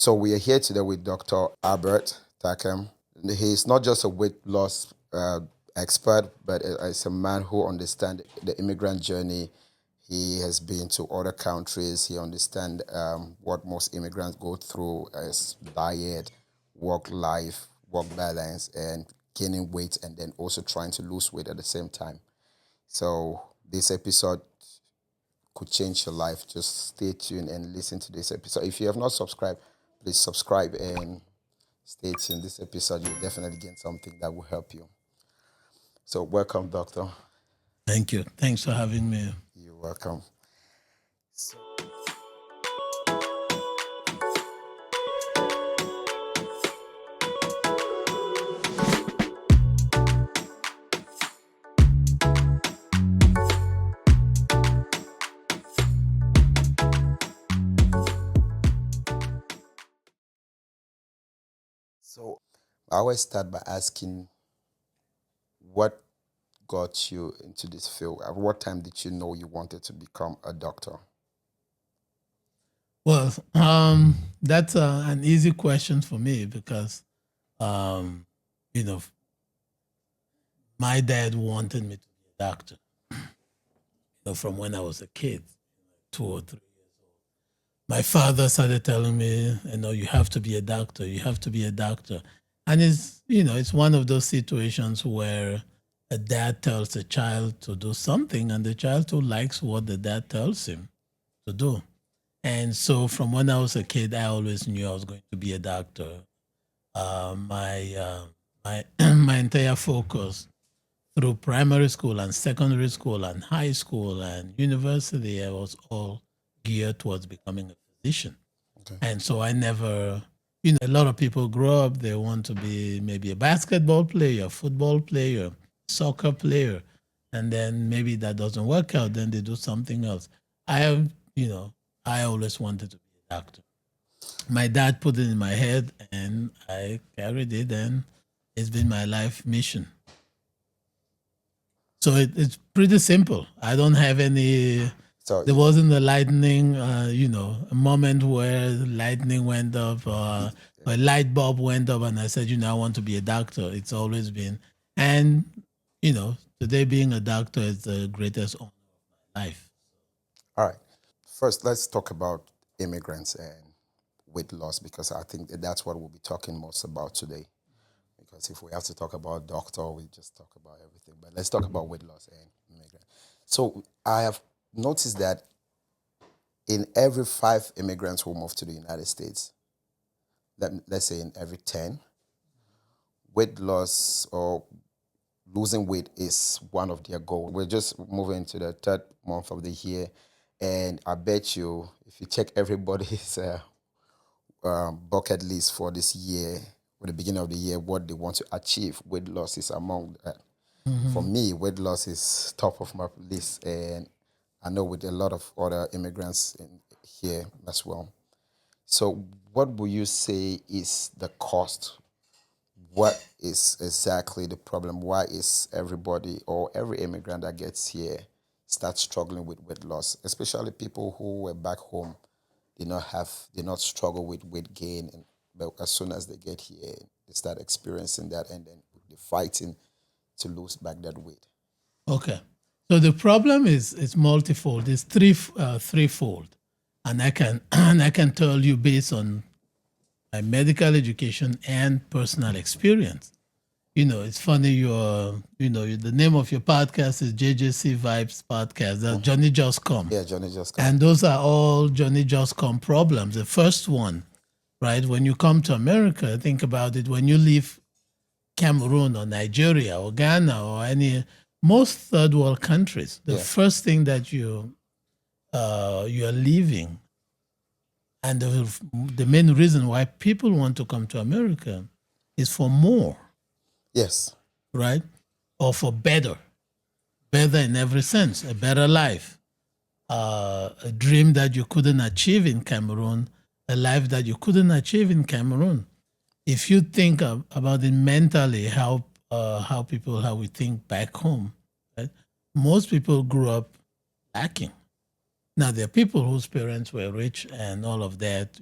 So we are here today with Dr. Albert Takem. He's not just a weight loss expert, but as a man who understands the immigrant journey. He has been to other countries. He understands what most immigrants go through as diet, work balance, and gaining weight, and then also trying to lose weight at the same time. So this episode could change your life. Just stay tuned and listen to this episode. If you have not subscribed, please subscribe and stay tuned. This episode, you'll definitely get something that will help you. So, welcome, Doctor. Thank you. Thanks for having me. You're welcome. So, I always start by asking what got you into this field? At what time did you know you wanted to become a doctor? Well, that's an easy question for me because, um, you know, my dad wanted me to be a doctor. From when I was a kid, 2 or 3. My father started telling me, you have to be a doctor. You have to be a doctor, and it's one of those situations where a dad tells a child to do something, and the child too likes what the dad tells him to do. And so from when I was a kid, I always knew I was going to be a doctor. My my entire focus through primary school and secondary school and high school and university, I was all geared towards becoming a physician. Okay. And so I never, a lot of people grow up, they want to be maybe a basketball player, football player, soccer player, and then maybe that doesn't work out, then they do something else. I have, I always wanted to be a doctor. My dad put it in my head and I carried it, and it's been my life mission. So it's pretty simple. I don't have any. So There wasn't a lightning, a moment where lightning went up, a light bulb went up, and I said, I want to be a doctor. It's always been, and today being a doctor is the greatest honor of my life. all right. First, let's talk about immigrants and weight loss because I think that's what we'll be talking most about today. Because if we have to talk about doctor, we just talk about everything. But let's talk about weight loss and immigrants. So I have noticed that in every 5 immigrants who move to the United States, let's say in every 10, weight loss or losing weight is one of their goals. We're just moving to the third month of the year, and I bet you if you check everybody's bucket list for this year, at the beginning of the year, what they want to achieve, weight loss is among that. For me, weight loss is top of my list, and I know with a lot of other immigrants in here as well. So, what would you say is the cost? What is exactly the problem? Why is everybody or every immigrant that gets here starts struggling with weight loss, especially people who were back home, did not struggle with weight gain, but as soon as they get here, they start experiencing that, and then they're fighting to lose back that weight. Okay. So the problem is multifold. It's threefold, and I can tell you based on my medical education and personal experience. It's funny. The name of your podcast is JJC Vibes Podcast. That's Johnny Just Come. Yeah, Johnny just come. And those are all Johnny Just Come problems. The first one, right? When you come to America, think about it. When you leave Cameroon or Nigeria or Ghana or most third world countries, the first thing that you are leaving, and the main reason why people want to come to America is for more, Yes. right? Or for better in every sense, a better life, a dream that you couldn't achieve in Cameroon, a life that you couldn't achieve in Cameroon. If you think about it mentally, how we think back home, right? Most people grew up lacking. Now there are people whose parents were rich and all of that,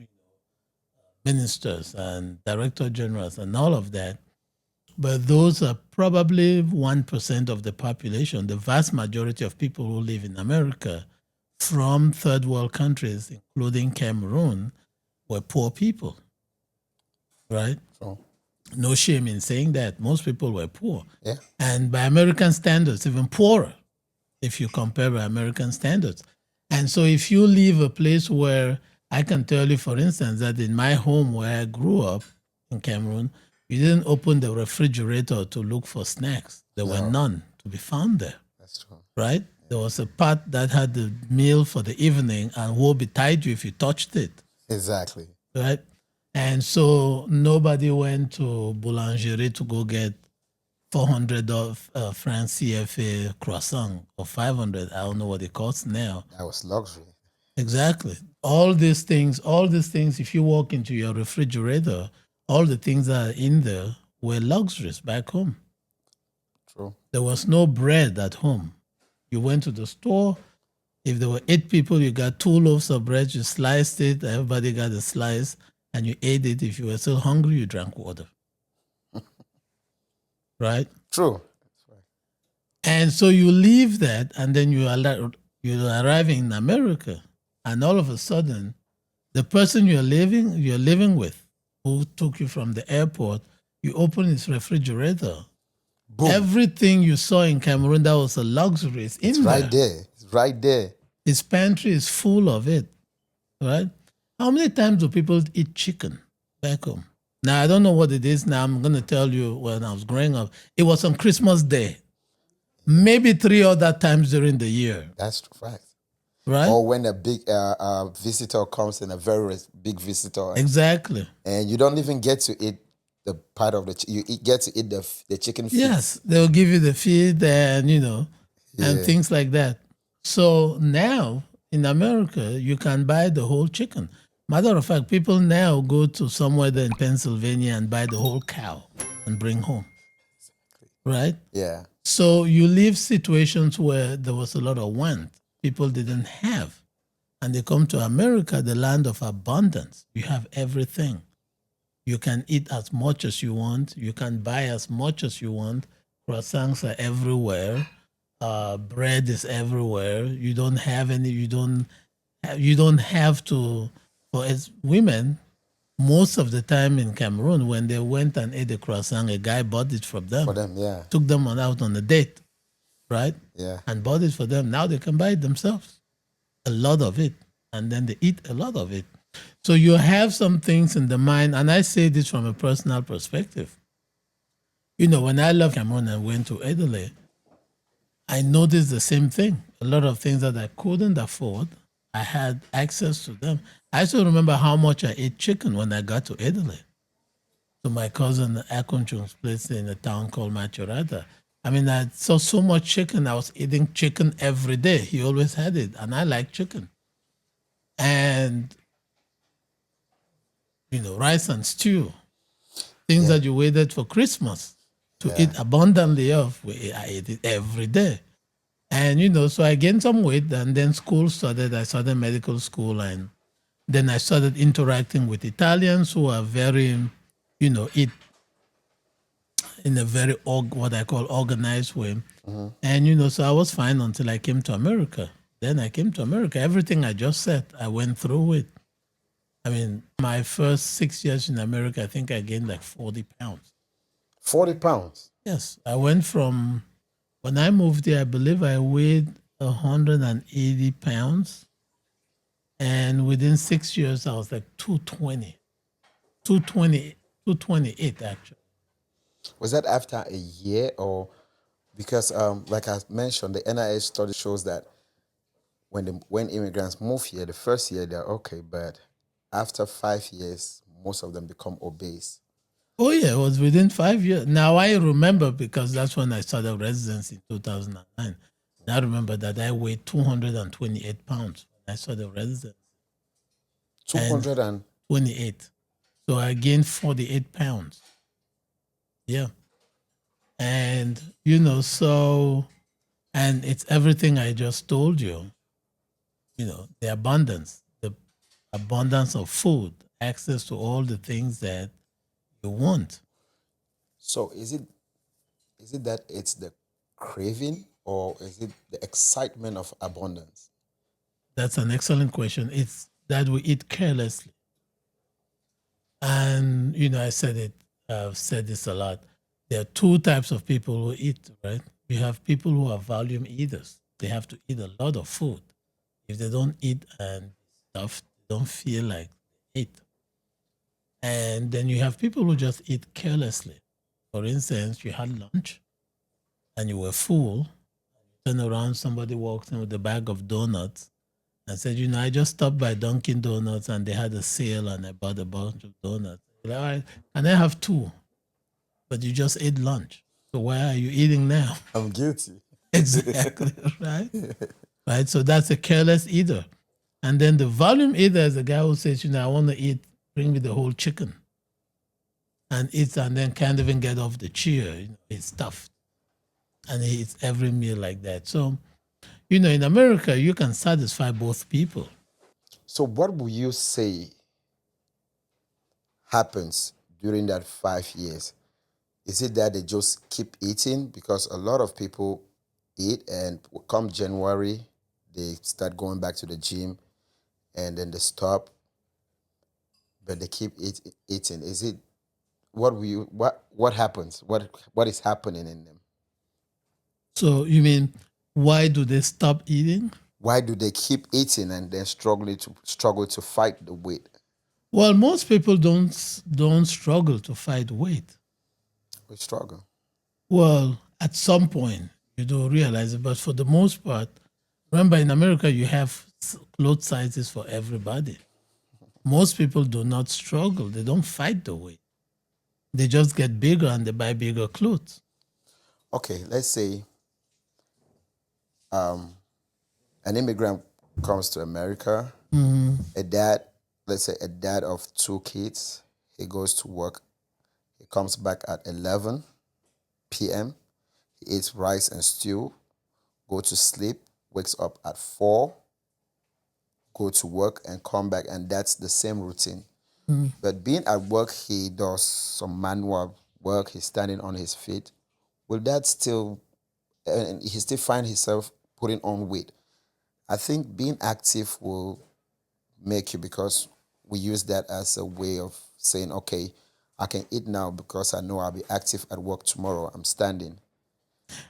ministers and director generals and all of that. But those are probably 1% of the population. The vast majority of people who live in America from third world countries, including Cameroon, were poor people, right? So, No shame in saying that. Most people were poor. yeah. And by American standards, even poorer if you compare by American standards. And so if you leave a place where I can tell you, for instance, that in my home where I grew up in Cameroon, you didn't open the refrigerator to look for snacks. There were none to be found there, That's true. right? There was a pot that had the meal for the evening and woe betide you if you touched it, Exactly. right? And so nobody went to boulangerie to go get 400 of franc CFA croissant or 500. I don't know what it costs now. That was luxury. Exactly. All these things, if you walk into your refrigerator, all the things that are in there were luxuries back home. True. There was no bread at home. You went to the store. If there were 8 people, you got 2 loaves of bread, you sliced it, everybody got a slice, and you ate it. If you were still hungry, you drank water. Right? True. And so you leave that, and then you're arriving in America, and all of a sudden, the person you're living with, who took you from the airport, you open his refrigerator. Boom. Everything you saw in Cameroon that was a luxury is in It's right there. It's right there. His pantry is full of it, right? How many times do people eat chicken back home? Now, I don't know what it is now. I'm going to tell you when I was growing up. It was on Christmas Day. Maybe 3 other times during the year. That's fact. Right? Or when a big visitor comes in, a very big visitor. Exactly. And you don't even get to eat the part of you get to eat the chicken feet. Yes, they'll give you the feed and, and things like that. So now in America, you can buy the whole chicken. Matter of fact, people now go to somewhere there in Pennsylvania and buy the whole cow and bring home. Right? Yeah. So you leave situations where there was a lot of want, people didn't have. And they come to America, the land of abundance. You have everything. You can eat as much as you want. You can buy as much as you want. Croissants are everywhere. Bread is everywhere. You don't have any. You don't have to. For as women, most of the time in Cameroon, when they went and ate a croissant, a guy bought it from them. For them, yeah. Took them out on a date, right? Yeah. And bought it for them. Now they can buy it themselves, a lot of it, and then they eat a lot of it. So you have some things in the mind, and I say this from a personal perspective. When I left Cameroon and went to Italy, I noticed the same thing. A lot of things that I couldn't afford, I had access to them. I still remember how much I ate chicken when I got to Italy. To my cousin Akunchung's place in a town called Macerata. I mean, I saw so much chicken. I was eating chicken every day. He always had it, and I like chicken. And rice and stew, things that you waited for Christmas to eat abundantly of. I ate it every day. And, so I gained some weight, and then school started. I started medical school, and then I started interacting with Italians who are very, eat in a very, what I call organized way. Mm-hmm. And, so I was fine until I came to America. Then I came to America. Everything I just said, I went through it. I mean, my first 6 years in America, I think I gained like 40 pounds. 40 pounds? Yes. I went from, when I moved here, I believe I weighed 180 pounds. And within 6 years, I was like 228 actually. Was that after a year or, because like I mentioned, the NIH study shows that when immigrants move here, the first year they're okay, but after 5 years, most of them become obese. Oh, yeah, it was within 5 years. Now, I remember because that's when I started residency in 2009. And I remember that I weighed 228 pounds when I started residency. 228. So I gained 48 pounds. Yeah. And, so, and it's everything I just told you, the abundance of food access to all the things that you want. So is it that it's the craving or is it the excitement of abundance? That's an excellent question. It's that we eat carelessly. And, I said it, I've said this a lot. There are two types of people who eat, right? You have people who are volume eaters. They have to eat a lot of food. If they don't eat and stuff, they don't feel like they ate. And then you have people who just eat carelessly. For instance, you had lunch and you were full, turn around, somebody walks in with a bag of donuts and said, I just stopped by Dunkin' Donuts and they had a sale and I bought a bunch of donuts. You're like, all right, can I have two? But you just ate lunch. So why are you eating now? I'm guilty. Exactly, right? Right. So that's a careless eater. And then the volume eater is the guy who says, I want to eat, bring me the whole chicken and eats and then can't even get off the chair. It's stuffed. And he eats every meal like that. So, in America, you can satisfy both people. So what will you say happens during that 5 years? Is it that they just keep eating? Because a lot of people eat and come January, they start going back to the gym and then they stop, but they keep eating. Is it what happens? What is happening in them? So you mean why do they stop eating? Why do they keep eating and then struggle to fight the weight? Well, most people don't struggle to fight weight. We struggle. Well, at some point you do realize it, but for the most part, remember in America you have clothes sizes for everybody. Most people do not struggle; they don't fight the weight. They just get bigger and they buy bigger clothes. Okay, let's say an immigrant comes to America. A dad, let's say a dad of two kids, he goes to work. He comes back at 11 p.m. He eats rice and stew, go to sleep, wakes up at 4, go to work and come back, and that's the same routine. But being at work, he does some manual work. He's standing on his feet. Will that still, and he still find himself putting on weight? I think being active will make you, because we use that as a way of saying, okay, I can eat now because I know I'll be active at work tomorrow. I'm standing.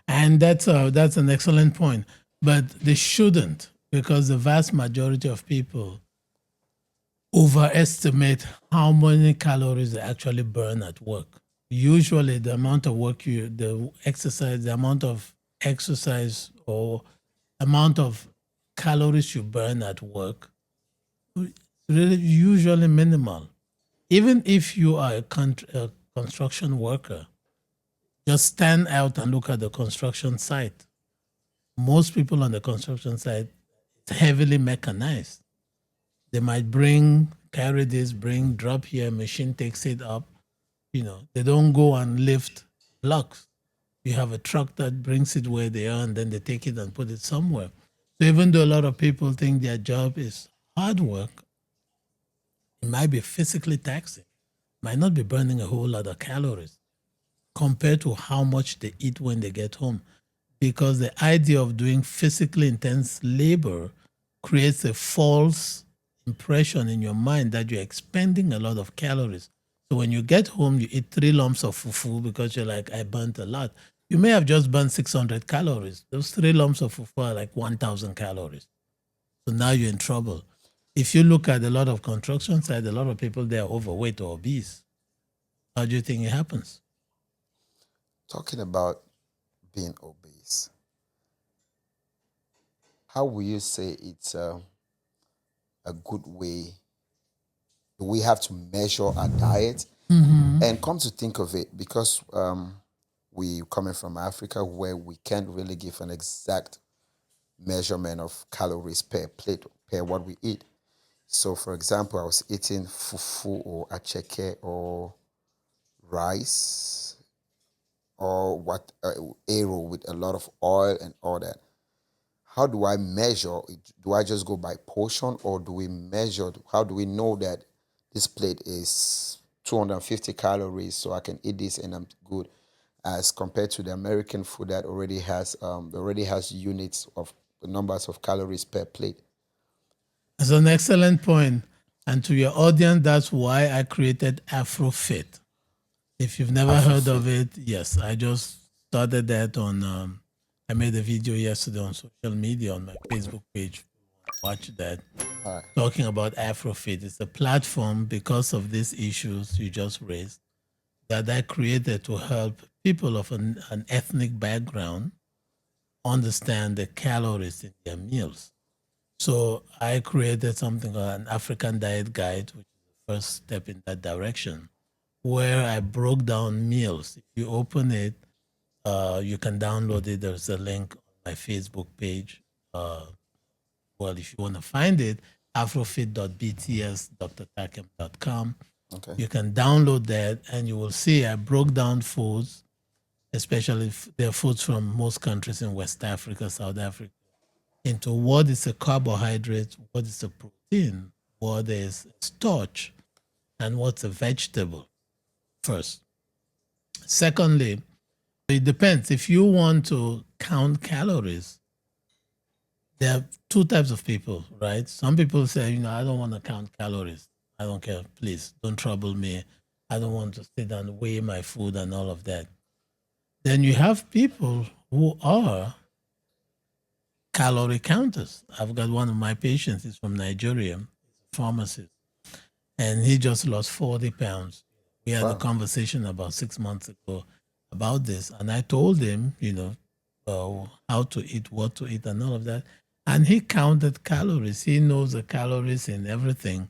And that's an excellent point. But they shouldn't, because the vast majority of people overestimate how many calories they actually burn at work. Usually, the amount of work the amount of exercise or amount of calories you burn at work, really usually minimal. Even if you are a construction worker, just stand out and look at the construction site. Most people on the construction site, it's heavily mechanized. They might carry this, drop here, machine takes it up. They don't go and lift blocks. You have a truck that brings it where they are and then they take it and put it somewhere. So even though a lot of people think their job is hard work, it might be physically taxing, might not be burning a whole lot of calories compared to how much they eat when they get home. Because the idea of doing physically intense labor creates a false impression in your mind that you're expending a lot of calories. So when you get home, you eat 3 lumps of fufu because you're like, I burnt a lot. You may have just burnt 600 calories. Those 3 lumps of fufu are like 1,000 calories. So now you're in trouble. If you look at a lot of construction sites, a lot of people there are overweight or obese. How do you think it happens? Talking about being obese, how will you say it's a good way? Do we have to measure our diet? And come to think of it, because we coming from Africa, where we can't really give an exact measurement of calories per plate per what we eat. So, for example, I was eating fufu or acheke or rice or what arrow with a lot of oil and all that. How do I measure it? Do I just go by portion, or do we measure? How do we know that this plate is 250 calories, so I can eat this and I'm good. As compared to the American food that already has units of the numbers of calories per plate. It's an excellent point. And to your audience, that's why I created Afrofit. If you've never heard of it, yes, I just started that on. I made a video yesterday on social media on my Facebook page. Watch that. All right. Talking about Afrofit. It's a platform because of these issues you just raised that I created to help people of an ethnic background understand the calories in their meals. So I created something called an African Diet Guide, which is the first step in that direction, where I broke down meals. If you open it, you can download it. There's a link on my Facebook page. Well, if you want to find it, afrofit.bts.drtakem.com. Okay. You can download that and you will see I broke down foods, especially there are foods from most countries in West Africa, South Africa, into what is a carbohydrate, what is a protein, what is starch, and what's a vegetable first. Secondly, it depends. If you want to count calories, there are two types of people, right? Some people say, I don't want to count calories. I don't care. Please don't trouble me. I don't want to sit and weigh my food and all of that. Then you have people who are calorie counters. I've got one of my patients, he's from Nigeria, he's a pharmacist, and he just lost 40 pounds. We had a conversation about 6 months ago about this, and I told him, how to eat, what to eat, and all of that. And he counted calories. He knows the calories in everything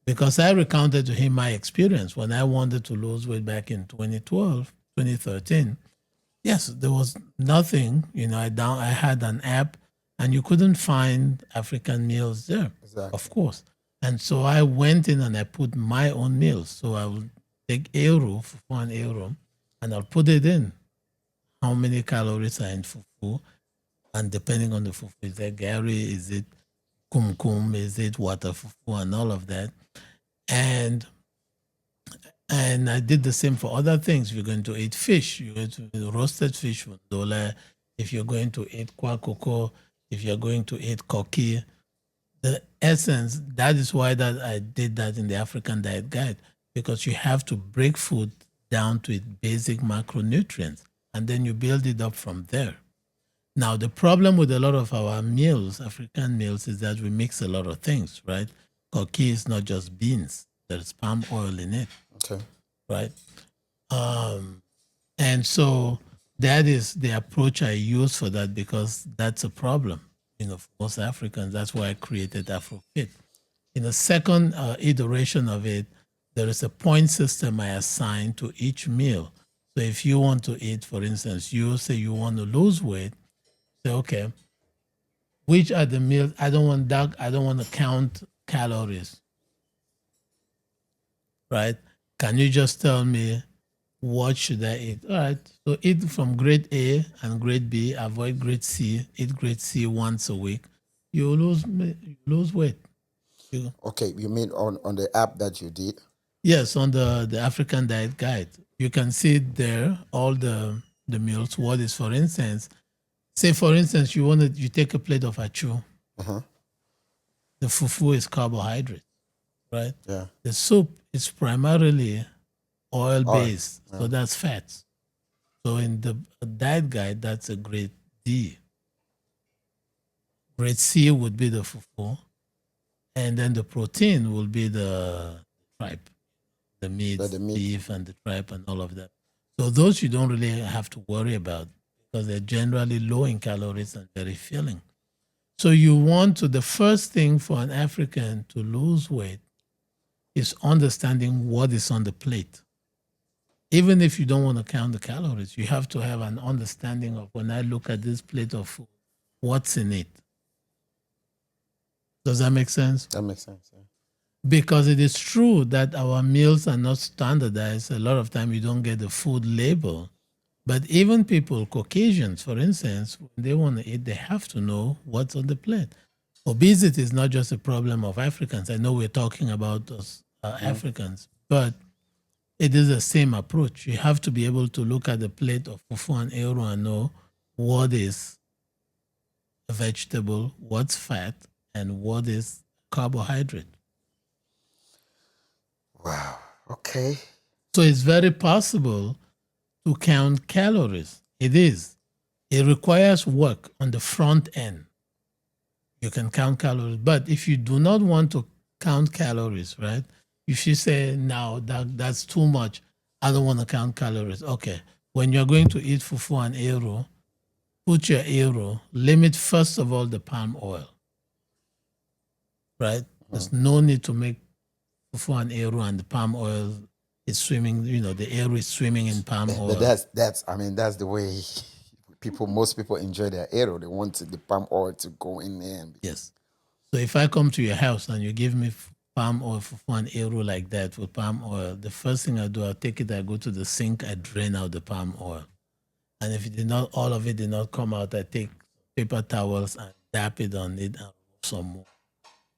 because I recounted to him my experience when I wanted to lose weight back in 2012, 2013. Yes, there was nothing. I had an app, and you couldn't find African meals there, Exactly. of course. And so I went in and I put my own meals. So I will take euro for €1, and I'll put it in. How many calories are in fufu? And depending on the fufu, is it gari, is it kumkum, is it water fufu, and all of that. And I did the same for other things. If you're going to eat fish, you're going to eat roasted fish with dola. If you're going to eat kwakoko, if you're going to eat koki, the essence, that is why that I did that in the African Diet Guide, because you have to break food down to its basic macronutrients, and then you build it up from there. Now, the problem with a lot of our meals, African meals, is that we mix a lot of things, right? Koki is not just beans. There's palm oil in it. Okay. Right? And so that is the approach I use for that because that's a problem, for most Africans. That's why I created Afrofit. In the second iteration of it, there is a point system I assign to each meal. So if you want to eat, for instance, you say you want to lose weight, say, okay, which are the meals? I don't want to count calories, right? Can you just tell me what should I eat? All right, so eat from grade A and grade B, avoid grade C, eat grade C once a week. You lose weight. Okay, you mean on the app that you did? Yes, on the African Diet Guide. You can see there all the meals. What is, for instance, say for instance you take a plate of achu. Uh-huh. The fufu is carbohydrate, right? Yeah. The soup is primarily oil based, so that's fats. So in the diet guide, that's a grade D. Grade C would be the fufu, and then the protein will be the tripe, the meat, beef, and the tripe, and all of that. So those you don't really have to worry about because they're generally low in calories and very filling. So the first thing for an African to lose weight is understanding what is on the plate. Even if you don't want to count the calories, you have to have an understanding of when I look at this plate of food, what's in it. Does that make sense? That makes sense. Yeah. Because it is true that our meals are not standardized. A lot of time you don't get the food label. But even people, Caucasians, for instance, when they want to eat, they have to know what's on the plate. Obesity is not just a problem of Africans. I know we're talking about Africans, but it is the same approach. You have to be able to look at the plate of fufu and eru and know what is a vegetable, what's fat, and what is carbohydrate. Wow. Okay. So it's very possible to count calories. It is. It requires work on the front end. You can count calories. But if you do not want to count calories, right? If you say, no, that's too much, I don't want to count calories. Okay. When you're going to eat fufu and eru, put your eru, limit first of all the palm oil, right? There's no need to make fufu and eru and the palm oil is swimming, the eru is swimming in palm oil. But that's the way most people enjoy their arrow. They want the palm oil to go in there. Yes. So if I come to your house and you give me palm oil for one euro like that with palm oil, the first thing I do, I take it, I go to the sink, I drain out the palm oil. And if all of it did not come out, I take paper towels and dap it on it and remove some more.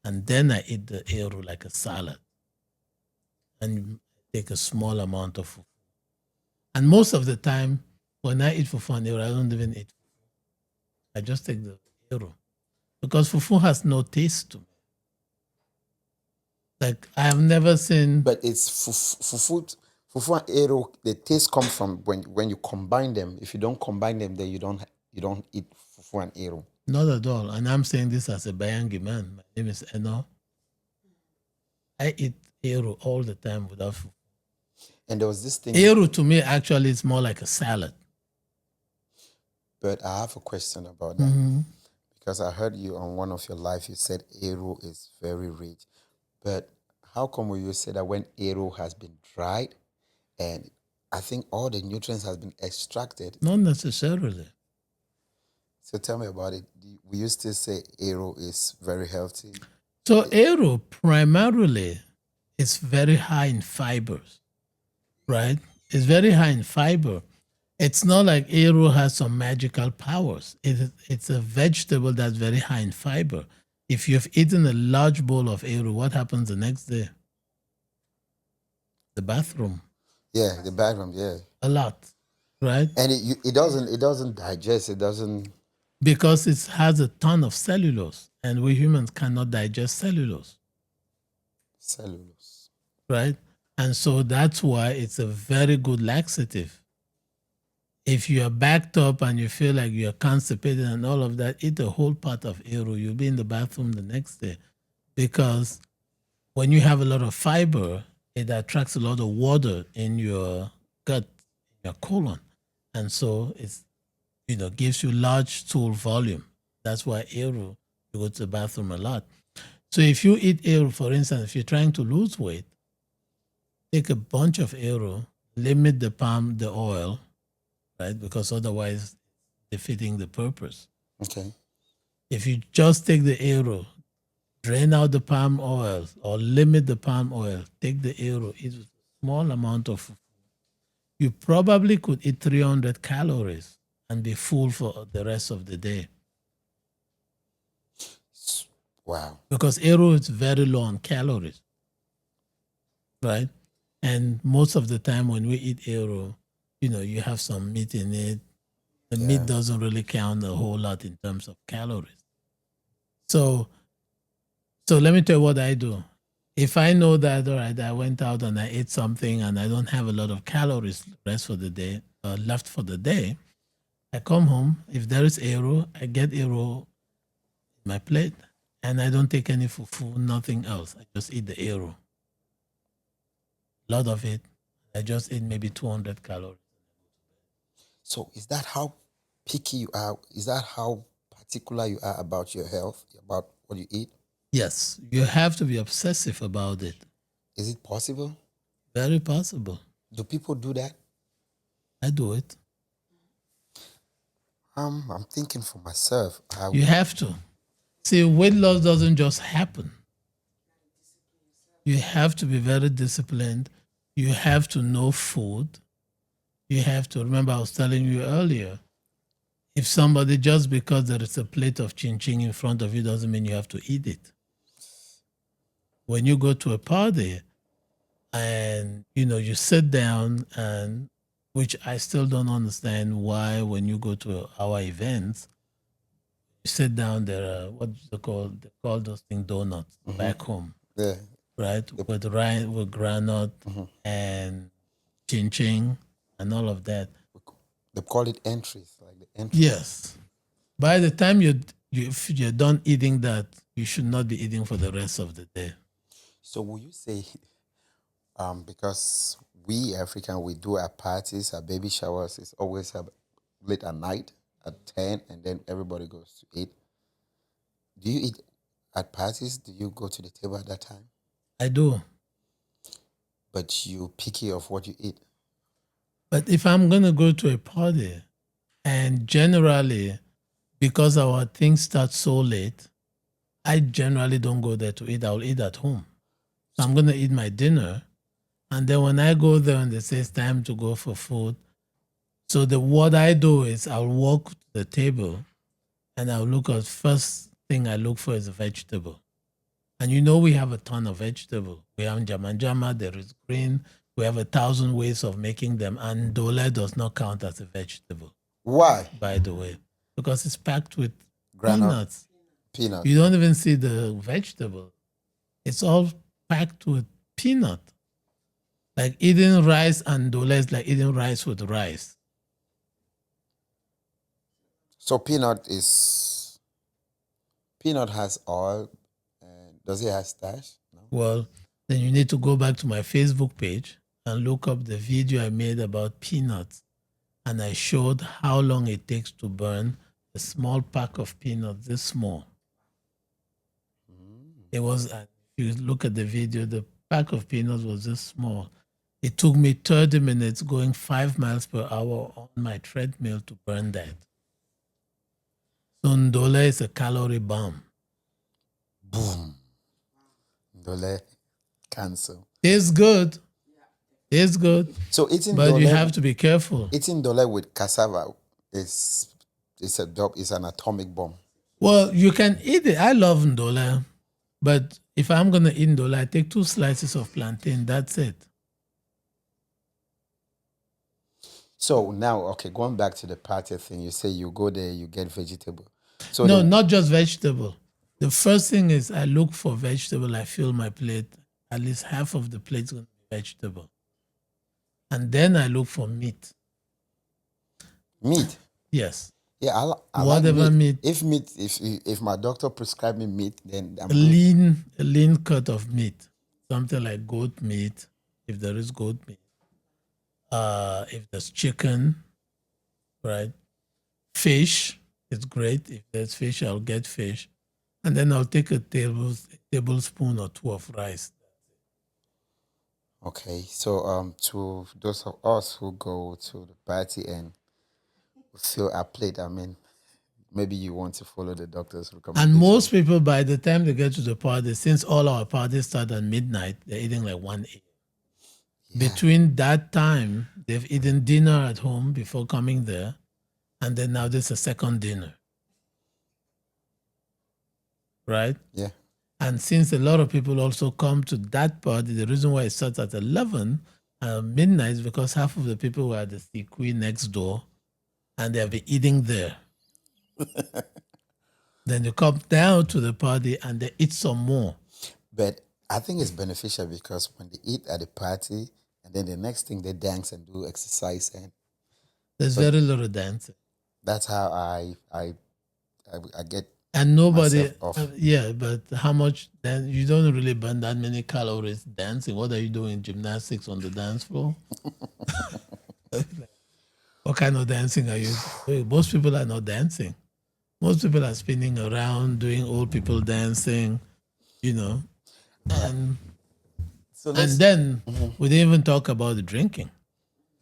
And then I eat the euro like a salad. And take a small amount of fufu. And most of the time, when I eat fufu and euro, I don't even eat fufu. I just take the euro. Because fufu has no taste to me. Like, I have never seen... But it's fufu and arrow, the taste comes from when you combine them. If you don't combine them, then you don't eat fufu and arrow. Not at all. And I'm saying this as a Bayangi man. My name is Eno. I eat arrow all the time without fufu. And there was this thing... Arrow to me, actually, it's more like a salad. But I have a question about that. Mm-hmm. Because I heard you on one of your live, you said arrow is very rich. But how come will you say that when arrow has been dried and I think all the nutrients has been extracted? Not necessarily. So tell me about it. We used to say arrow is very healthy. So arrow primarily is very high in fibers, right? It's very high in fiber. It's not like arrow has some magical powers. It's a vegetable that's very high in fiber. If you've eaten a large bowl of arrow, what happens the next day? The bathroom. Yeah, the bathroom, yeah. A lot, right? And it doesn't digest, it doesn't... Because it has a ton of cellulose, and we humans cannot digest cellulose. Cellulose. Right? And so that's why it's a very good laxative. If you are backed up and you feel like you're constipated and all of that, eat a whole pot of arrow. You'll be in the bathroom the next day. Because when you have a lot of fiber, it attracts a lot of water in your gut, in your colon. And so it's, gives you large stool volume. That's why arrow, you go to the bathroom a lot. So if you eat arrow, for instance, if you're trying to lose weight, take a bunch of arrow, limit the oil, right? Because otherwise, defeating the purpose. Okay. If you just take the arrow, drain out the palm oil or limit the palm oil, take the arrow, eat a small amount of food, you probably could eat 300 calories and be full for the rest of the day. Wow. Because arrow is very low on calories, right? And most of the time when we eat arrow, you have some meat in it. The meat doesn't really count a whole lot in terms of calories. So let me tell you what I do. If I know that, all right, I went out and I ate something and I don't have a lot of calories left for the day, I come home. If there is arrow, I get arrow in my plate and I don't take any fufu, nothing else. I just eat the arrow. A lot of it. I just eat maybe 200 calories. So is that how picky you are? Is that how particular you are about your health, about what you eat? Yes, you have to be obsessive about it. Is it possible? Very possible. Do people do that? I do it. I'm thinking for myself. You have to. See, weight loss doesn't just happen. You have to be very disciplined. You have to know food. You have to remember, I was telling you earlier, if somebody, just because there is a plate of chin-chin in front of you doesn't mean you have to eat it. When you go to a party, and you sit down, and which I still don't understand why when you go to our events, you sit down, there are what they call those things donuts back home, Yeah. right? With rice, with granite and chin chin and all of that. They call it entries, like the entries. Yes. By the time if you're done eating that, you should not be eating for the rest of the day. So will you say, because we African, we do our parties, our baby showers, it's always late at night at 10, and then everybody goes to eat. Do you eat at parties? Do you go to the table at that time? I do. But you picky of what you eat. But if I'm going to go to a party, and generally, because our things start so late, I generally don't go there to eat. I'll eat at home. So I'm going to eat my dinner. And then when I go there and they say it's time to go for food, so what I do is I'll walk to the table and I'll look at, first thing I look for is a vegetable. And we have a ton of vegetable. We have jama, there is green. We have 1,000 ways of making them. And dole does not count as a vegetable, Why? by the way, because it's packed with Granite. peanuts. You don't even see the vegetable. It's all packed with peanut. Like eating rice and dole is like eating rice with rice. So peanut has oil. And does it have starch? No. Well, then you need to go back to my Facebook page and look up the video I made about peanuts. And I showed how long it takes to burn a small pack of peanuts this small. It was, if you look at the video, the pack of peanuts was this small. It took me 30 minutes going 5 miles per hour on my treadmill to burn that. So ndole is a calorie bomb. Boom. Ndole, cancel. It's good. It's good. So eating but dole, you have to be careful. Eating dole with cassava is an atomic bomb. Well, you can eat it. I love ndole, but if I'm gonna eat ndole, I take 2 slices of plantain. That's it. So now, okay, going back to the party thing, you say you go there, you get vegetable. So no, not just vegetable. The first thing is I look for vegetable. I fill my plate. At least half of the plate is going to be vegetable. And then I look for meat. Meat? Yes. Yeah, I whatever like meat. If my doctor prescribed me meat, then I'm a lean cut of meat, something like goat meat, if there is goat meat. If there's chicken, right? Fish is great. If there's fish, I'll get fish. And then I'll take a tablespoon or 2 of rice. Okay, so to those of us who go to the party and fill our plate, I mean, maybe you want to follow the doctor's recommendation. And most people, by the time they get to the party, since all our parties start at midnight, they're eating like 1 a.m. Yeah. Between that time, they've eaten dinner at home before coming there, and then now there's a second dinner. Right? Yeah. And since a lot of people also come to that party, the reason why it starts at 11 midnight is because half of the people were at the Sikwi next door, and they have been eating there. Then they come down to the party and they eat some more. But I think it's beneficial because when they eat at the party, and then the next thing they dance and do exercise, and there's very little dancing. That's how I get. And nobody, yeah, but how much? Then you don't really burn that many calories dancing. What are you doing? Gymnastics on the dance floor? What kind of dancing are you doing? Most people are not dancing. Most people are spinning around, doing old people dancing, And then we didn't even talk about the drinking.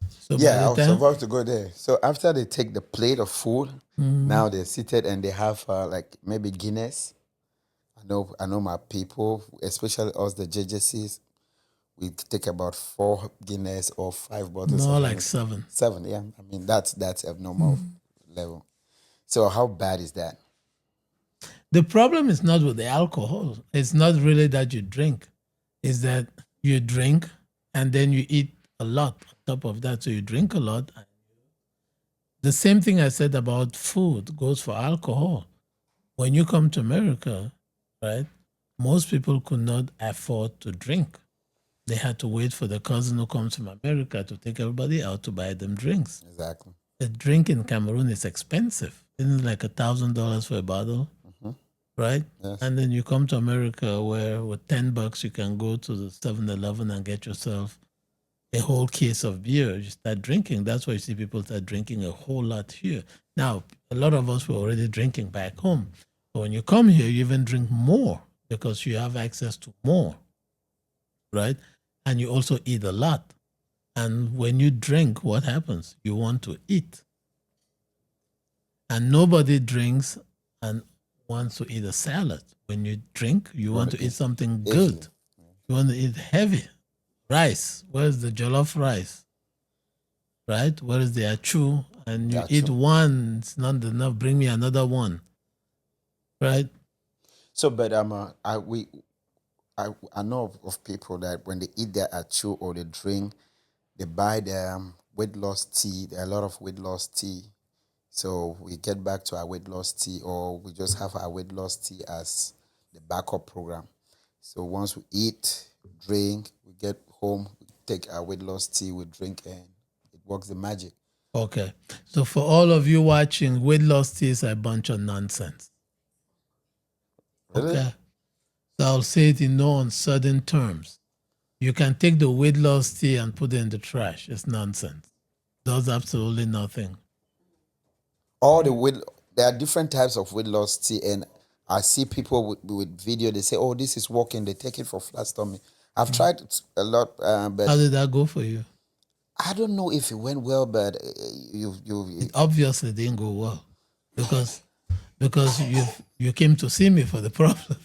So yeah, I was about to go there. So after they take the plate of food, now they're seated and they have like maybe Guinness. I know my people, especially us, the JJCs, we take about 4 Guinness or 5 bottles. More like 7. 7, yeah. I mean, that's a normal level. So how bad is that? The problem is not with the alcohol. It's not really that you drink. It's that you drink and then you eat a lot on top of that. So you drink a lot. The same thing I said about food goes for alcohol. When you come to America, right, most people could not afford to drink. They had to wait for the cousin who comes from America to take everybody out to buy them drinks. Exactly. A drink in Cameroon is expensive. Isn't it like $1,000 for a bottle? Right? Yes. And then you come to America where with $10 you can go to the 7-Eleven and get yourself a whole case of beer. You start drinking. That's why you see people start drinking a whole lot here. Now, a lot of us were already drinking back home. But when you come here, you even drink more because you have access to more. Right? And you also eat a lot. And when you drink, what happens? You want to eat. And nobody drinks and wants to eat a salad. When you drink, you want to eat something good. You want to eat heavy. Rice. Where's the jollof rice? Right? Where is the achu? And you eat one, it's not enough. Bring me another one. Right? So, but I know of people that when they eat their achu or they drink, they buy their weight loss tea. There are a lot of weight loss tea. So we get back to our weight loss tea, or we just have our weight loss tea as the backup program. So once we eat, drink, we get home, we take our weight loss tea, we drink, and it works the magic. Okay. So for all of you watching, weight loss tea is a bunch of nonsense. Really? Okay. So I'll say it in no uncertain terms. You can take the weight loss tea and put it in the trash. It's nonsense. Does absolutely nothing. There are different types of weight loss tea, and I see people with video. They say, "Oh, this is working." They take it for flat stomach. I've tried it a lot, but how did that go for you? I don't know if it went well. But it obviously didn't go well because you came to see me for the problem.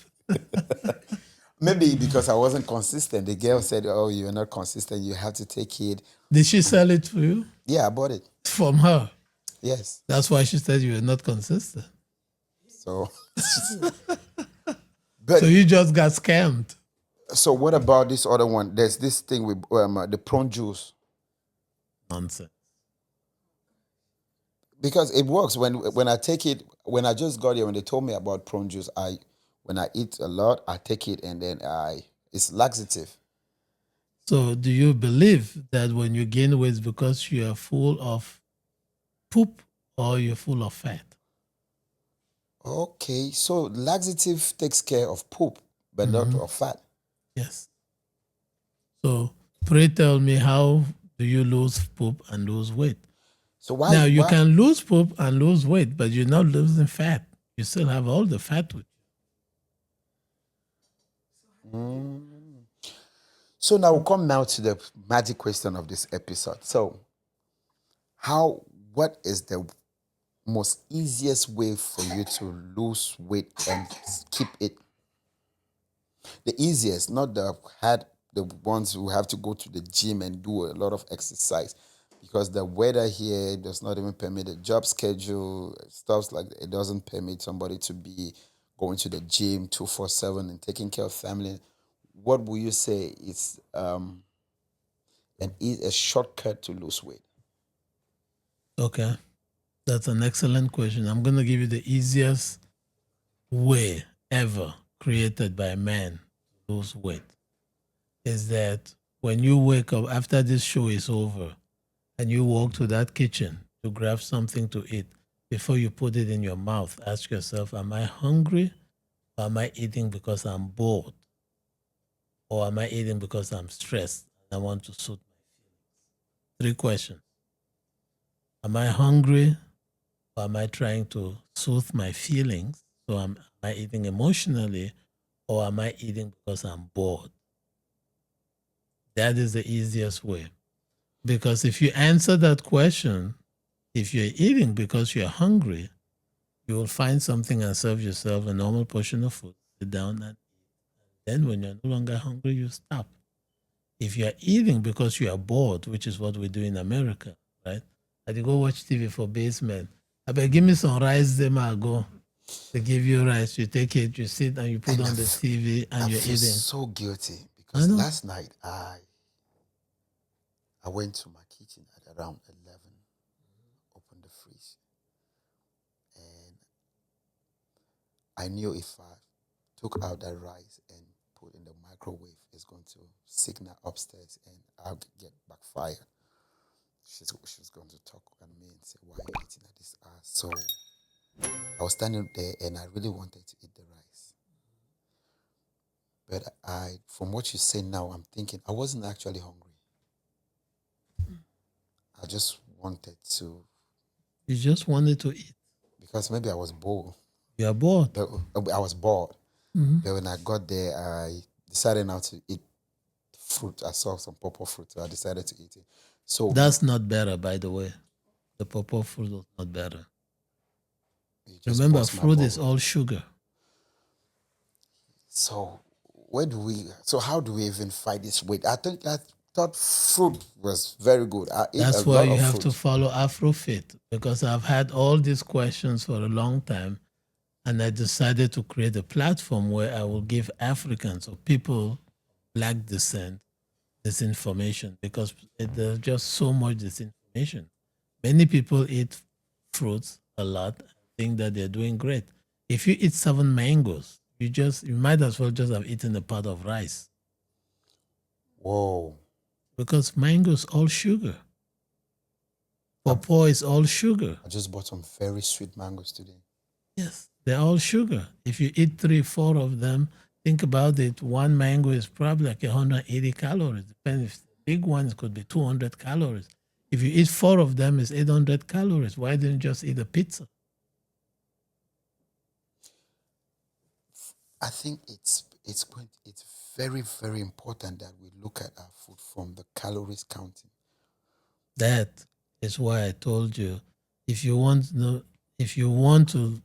Maybe because I wasn't consistent. The girl said, "Oh, you're not consistent. You have to take it." Did she sell it for you? Yeah, I bought it from her. Yes. That's why she said you were not consistent. So, so you just got scammed. So what about this other one? There's this thing with the prawn juice. Nonsense. Because it works when I take it. When I just got here, when they told me about prawn juice, when I eat a lot, I take it, and then it's laxative. So do you believe that when you gain weight because you are full of poop or you're full of fat? Okay, so laxative takes care of poop, but not of fat. Yes. So pray tell me, how do you lose poop and lose weight? So why? Now you can lose poop and lose weight, but you're not losing fat. You still have all the fat with you. So now we'll come now to the magic question of this episode. So, what is the most easiest way for you to lose weight and keep it? The easiest, not the ones who have to go to the gym and do a lot of exercise, because the weather here does not even permit a job schedule, stuff like that. It doesn't permit somebody to be going to the gym 24/7 and taking care of family. What would you say is a shortcut to lose weight? Okay. That's an excellent question. I'm going to give you the easiest way ever created by man to lose weight. Is that when you wake up after this show is over and you walk to that kitchen to grab something to eat, before you put it in your mouth, ask yourself, am I hungry, or am I eating because I'm bored? Or am I eating because I'm stressed and I want to soothe my feelings? 3 questions. Am I hungry, or am I trying to soothe my feelings? So am I eating emotionally, or am I eating because I'm bored? That is the easiest way. Because if you answer that question, if you're eating because you're hungry, you will find something and serve yourself a normal portion of food, sit down and eat. Then when you're no longer hungry, you stop. If you're eating because you are bored, which is what we do in America, right? And you go watch TV for basement. I beg, give me some rice, then I'll go. They give you rice, you take it, you sit and you put on the TV and you're eating. So guilty because last night I went to my kitchen at around 11, opened the fridge, and I knew if I took out that rice and put in the microwave, it's going to signal upstairs and I'll get backfire. She's going to talk at me and say, "Why are you eating at this hour?" So I was standing there and I really wanted to eat the rice. But from what you say now, I'm thinking I wasn't actually hungry. I just wanted to. You just wanted to eat. Because maybe I was bored. You are bored. But I was bored. Mm-hmm. But when I got there, I decided now to eat fruit. I saw some purple fruit, so I decided to eat it. So that's not better, by the way. The purple fruit was not better. Remember, fruit is all sugar. So how do we even fight this weight? I thought fruit was very good. That's why you have to follow Afrofit, because I've had all these questions for a long time, and I decided to create a platform where I will give Africans or people Black descent this information, because there's just so much disinformation. Many people eat fruits a lot and think that they're doing great. If you eat 7 mangoes, you might as well just have eaten a pot of rice. Whoa. Because mango is all sugar. Pawpaw is all sugar. I just bought some very sweet mangoes today. Yes, they're all sugar. If you eat 3, 4 of them, think about it. 1 mango is probably like 180 calories. Depending, if the big ones could be 200 calories. If you eat 4 of them, it's 800 calories. Why didn't you just eat a pizza? I think it's very, very important that we look at our food from the calories counting. That is why I told you, if you want to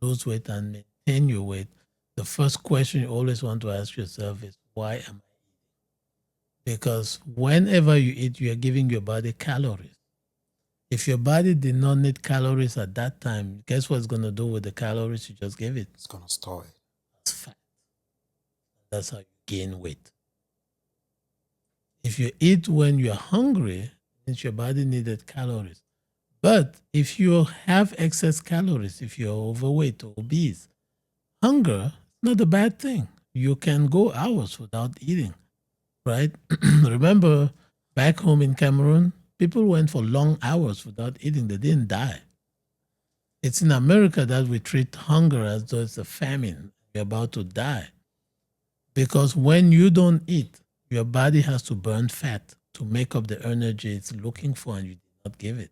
lose weight and maintain your weight, the first question you always want to ask yourself is, why am I eating? Because whenever you eat, you are giving your body calories. If your body did not need calories at that time, guess what it's going to do with the calories you just gave it? It's going to store it. It's fat. That's how you gain weight. If you eat when you're hungry, means your body needed calories. But if you have excess calories, if you're overweight or obese, hunger is not a bad thing. You can go hours without eating, right? Remember, back home in Cameroon, people went for long hours without eating. They didn't die. It's in America that we treat hunger as though it's a famine. You're about to die. Because when you don't eat, your body has to burn fat to make up the energy it's looking for, and you did not give it.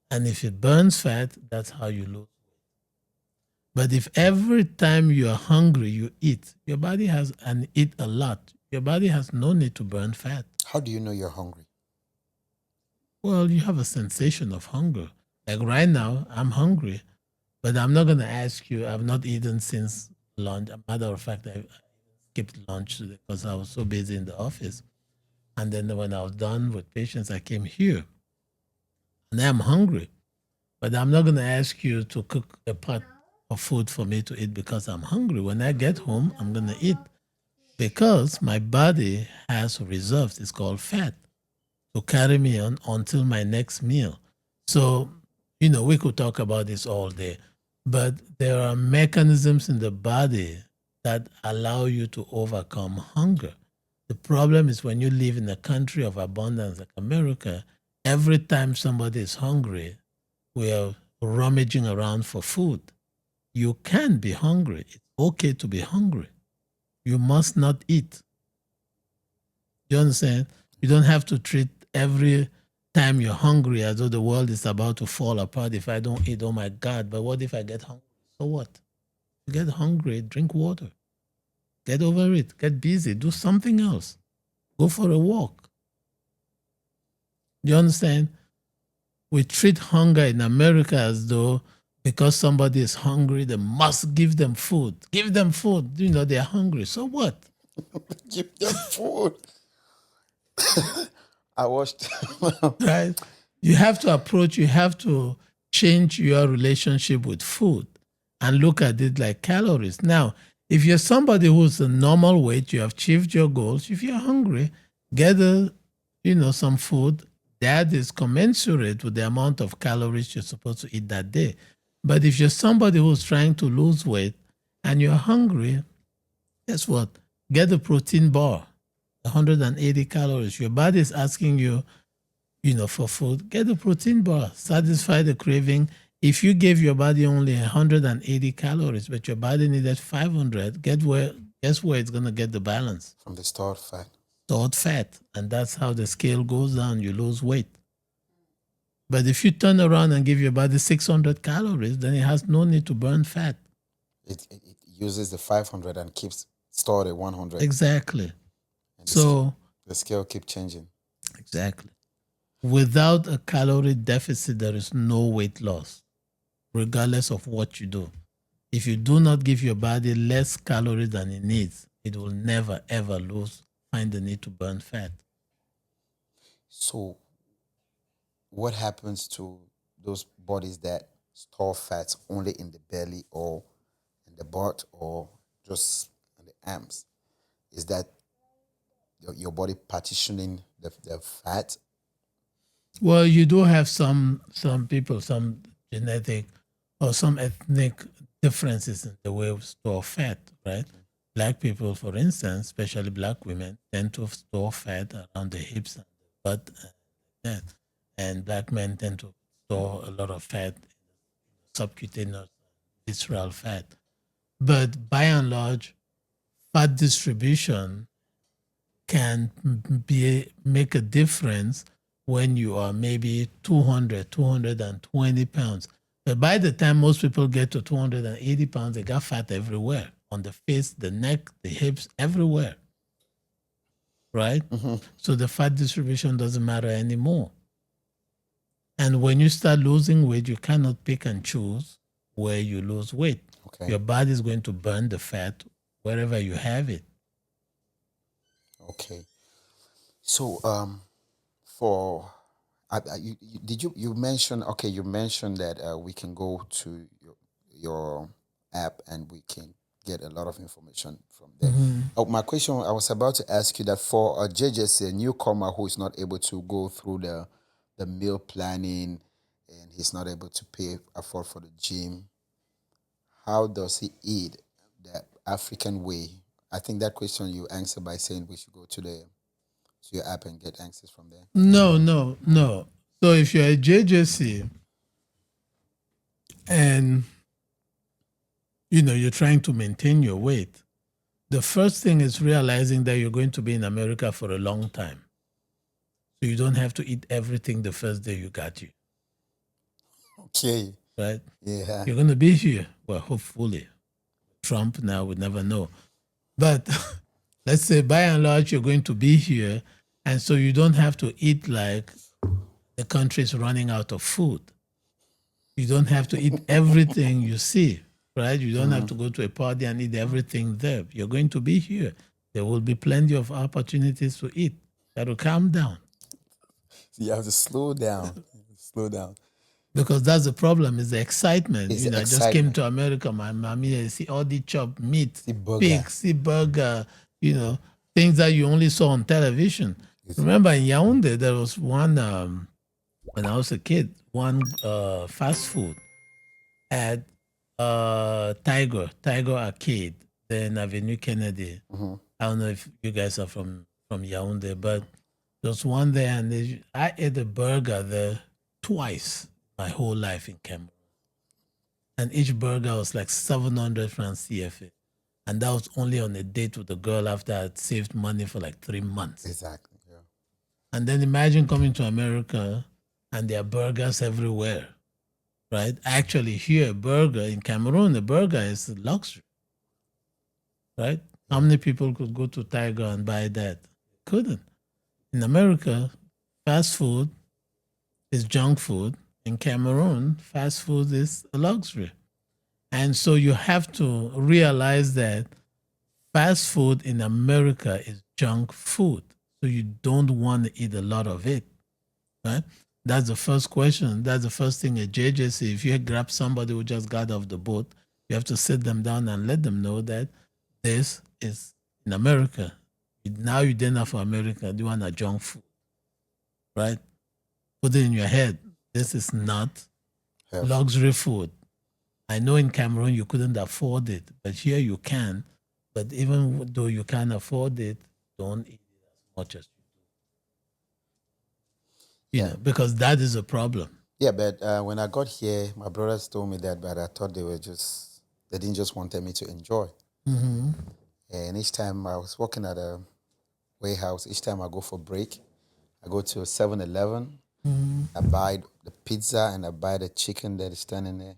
And if it burns fat, that's how you lose weight. But if every time you're hungry, you eat, your body and eat a lot, your body has no need to burn fat. How do you know you're hungry? Well, you have a sensation of hunger. Like right now, I'm hungry, but I'm not going to ask you. I've not eaten since lunch. As a matter of fact, I skipped lunch today because I was so busy in the office. And then when I was done with patients, I came here. And I'm hungry. But I'm not going to ask you to cook a pot of food for me to eat because I'm hungry. When I get home, I'm going to eat because my body has reserves. It's called fat to carry me on until my next meal. So, we could talk about this all day, but there are mechanisms in the body that allow you to overcome hunger. The problem is when you live in a country of abundance like America, every time somebody is hungry, we are rummaging around for food. You can be hungry. It's okay to be hungry. You must not eat. You understand? You don't have to treat every time you're hungry as though the world is about to fall apart. If I don't eat, oh my God, but what if I get hungry? So what? You get hungry, drink water. Get over it. Get busy. Do something else. Go for a walk. You understand? We treat hunger in America as though because somebody is hungry, they must give them food. Give them food. They're hungry. So what? Give them food. I watched. Right? You have to change your relationship with food and look at it like calories. Now, if you're somebody who's a normal weight, you have achieved your goals, if you're hungry, Get some food that is commensurate with the amount of calories you're supposed to eat that day. But if you're somebody who's trying to lose weight and you're hungry, guess what? Get a protein bar, 180 calories. Your body is asking you, for food. Get a protein bar, satisfy the craving. If you gave your body only 180 calories, but your body needed 500, guess where it's going to get the balance? From the stored fat. Stored fat. And that's how the scale goes down. You lose weight. But if you turn around and give your body 600 calories, then it has no need to burn fat. It uses the 500 and keeps stored at 100. Exactly. And the scale keeps changing. Exactly. Without a calorie deficit, there is no weight loss, regardless of what you do. If you do not give your body less calories than it needs, it will never, ever find the need to burn fat. So, what happens to those bodies that store fats only in the belly or in the butt or just in the arms? Is that your body partitioning the fat? Well, you do have some people, some genetic or some ethnic differences in the way we store fat, right? Black people, for instance, especially black women, tend to store fat around the hips and the butt and that. And black men tend to store a lot of fat, subcutaneous, visceral fat. But by and large, fat distribution can make a difference when you are maybe 200, 220 pounds. But by the time most people get to 280 pounds, they got fat everywhere, on the face, the neck, the hips, everywhere. Right? Mm-hmm. So the fat distribution doesn't matter anymore. And when you start losing weight, you cannot pick and choose where you lose weight. Okay. Your body is going to burn the fat wherever you have it. Okay. So, you mentioned that we can go to your app and we can get a lot of information from there. Mm-hmm. My question, I was about to ask you that for a JJC, a newcomer who is not able to go through the meal planning and he's not able to afford for the gym, how does he eat the African way? I think that question you answered by saying we should go to your app and get answers from there. No. So if you're a JJC and you're trying to maintain your weight, the first thing is realizing that you're going to be in America for a long time. So you don't have to eat everything the first day you got here. Okay. Right? Yeah. You're going to be here. Well, hopefully. Trump now, we never know. But let's say by and large, you're going to be here. And so you don't have to eat like the country's running out of food. You don't have to eat everything you see, right? You don't have to go to a party and eat everything there. You're going to be here. There will be plenty of opportunities to eat. Got to calm down. You have to slow down. Because that's the problem, is the excitement. It's I just came to America, my mommy, I see all the chopped meat, pig, see burger, things that you only saw on television. Remember in Yaoundé, there was one, when I was a kid, one fast food at Tiger Arcade, then Avenue Kennedy. Mm-hmm. I don't know if you guys are from Yaoundé, but there was one there, and I ate a burger there twice my whole life in Cameroon. And each burger was like 700 francs CFA. And that was only on a date with a girl after I'd saved money for like 3 months. Exactly, yeah. And then imagine coming to America and there are burgers everywhere, right? Actually, here, a burger in Cameroon, a burger is a luxury, right? How many people could go to Tiger and buy that? Couldn't. In America, fast food is junk food. In Cameroon, fast food is a luxury. And so you have to realize that fast food in America is junk food. So you don't want to eat a lot of it, right? That's the first question. That's the first thing at JJC. If you grab somebody who just got off the boat, you have to sit them down and let them know that this is in America. Now you dinner for America, you want a junk food, right? Put it in your head. This is not Health. luxury food. I know in Cameroon you couldn't afford it, but here you can. But even though you can't afford it, don't eat it as much as Yeah. because that is a problem. Yeah, but when I got here, my brothers told me that, but I thought they didn't just want me to enjoy. Mm-hmm. And each time I was working at a warehouse, each time I go for break, I go to a 7-Eleven, Mm-hmm. I buy the pizza and I buy the chicken that is standing there.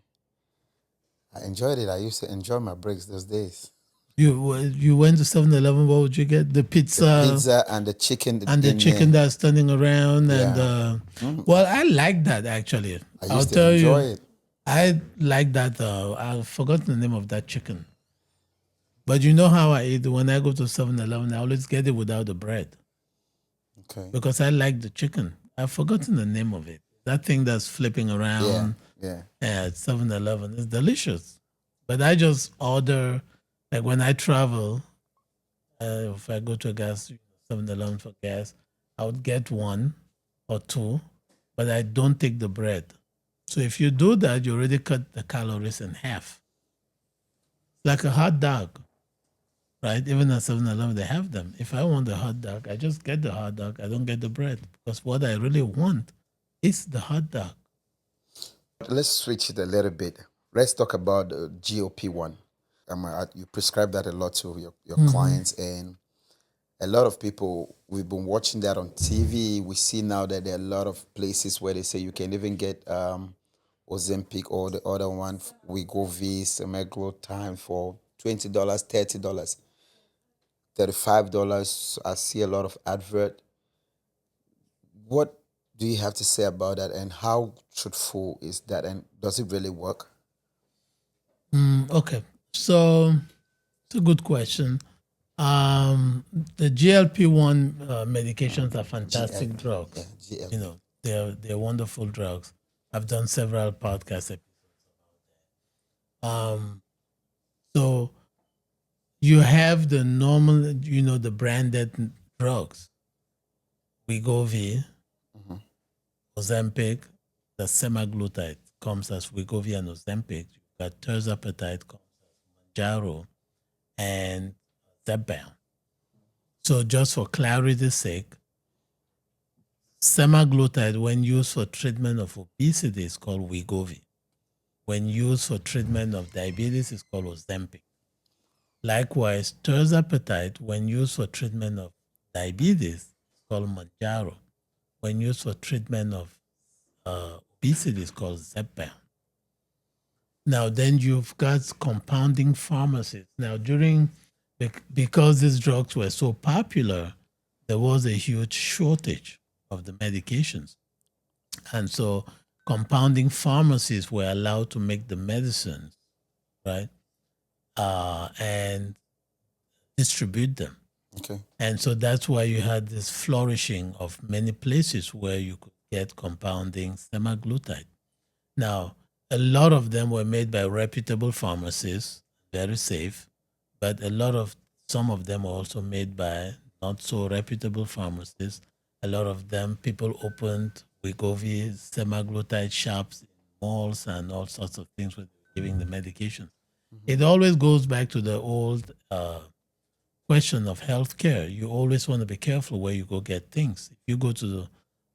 I enjoyed it. I used to enjoy my breaks those days. You went to 7-Eleven. What would you get? The The pizza pizza and the chicken and the in chicken there. that's turning around. And Yeah. well, I like that actually. I I'll used to tell enjoy you, it. I like that. I've forgotten the name of that chicken. But you know how I eat when I go to 7-Eleven, I always get it without the bread Okay. because I like the chicken. I've forgotten the name of it. That thing that's flipping Yeah. around Yeah. at 7-Eleven is delicious. But I just order, like when I travel, if I go to a 7-Eleven for gas, I would get one or two, but I don't take the bread. So if you do that, you already cut the calories in half. Like a hot dog, right? Even at 7-Eleven, they have them. If I want a hot dog, I just get the hot dog. I don't get the bread because what I really want is the hot dog. Let's switch it a little bit. Let's talk about GOP1. You prescribe that a lot to your clients, and a lot of people, we've been watching that on TV. We see now that there are a lot of places where they say you can even get Ozempic or the other one, Wegovy, semaglutide for $20, $30, $35. I see a lot of advert. What do you have to say about that, and how truthful is that, and does it really work? Okay, so it's a good question. The GLP-1 medications are fantastic Yeah, drugs. GLP. They're wonderful drugs. I've done several podcast episodes. Um, so you have the normal, the branded drugs, Wegovy, Mhm. Ozempic, the semaglutide comes as Wegovy and Ozempic. You've got tirzepatide comes as Manjaro and Zepbound. So just for clarity's sake, semaglutide, when used for treatment of obesity, is called Wegovy. When used for treatment of diabetes, it's called Ozempic. Likewise, tirzepatide, when used for treatment of diabetes, is called Manjaro. When used for treatment of obesity, it's called Zepbound. Now, then you've got compounding pharmacies. Now, because these drugs were so popular, there was a huge shortage of the medications. And so compounding pharmacies were allowed to make the medicines, right? And distribute them. Okay. And so that's why you had this flourishing of many places where you could get compounding semaglutide. Now, a lot of them were made by reputable pharmacies, very safe, but some of them were also made by not so reputable pharmacies. A lot of them, people opened Wegovy, semaglutide shops in malls and all sorts of things where they were giving the medication. It always goes back to the old question of healthcare. You always want to be careful where you go get things. If you go to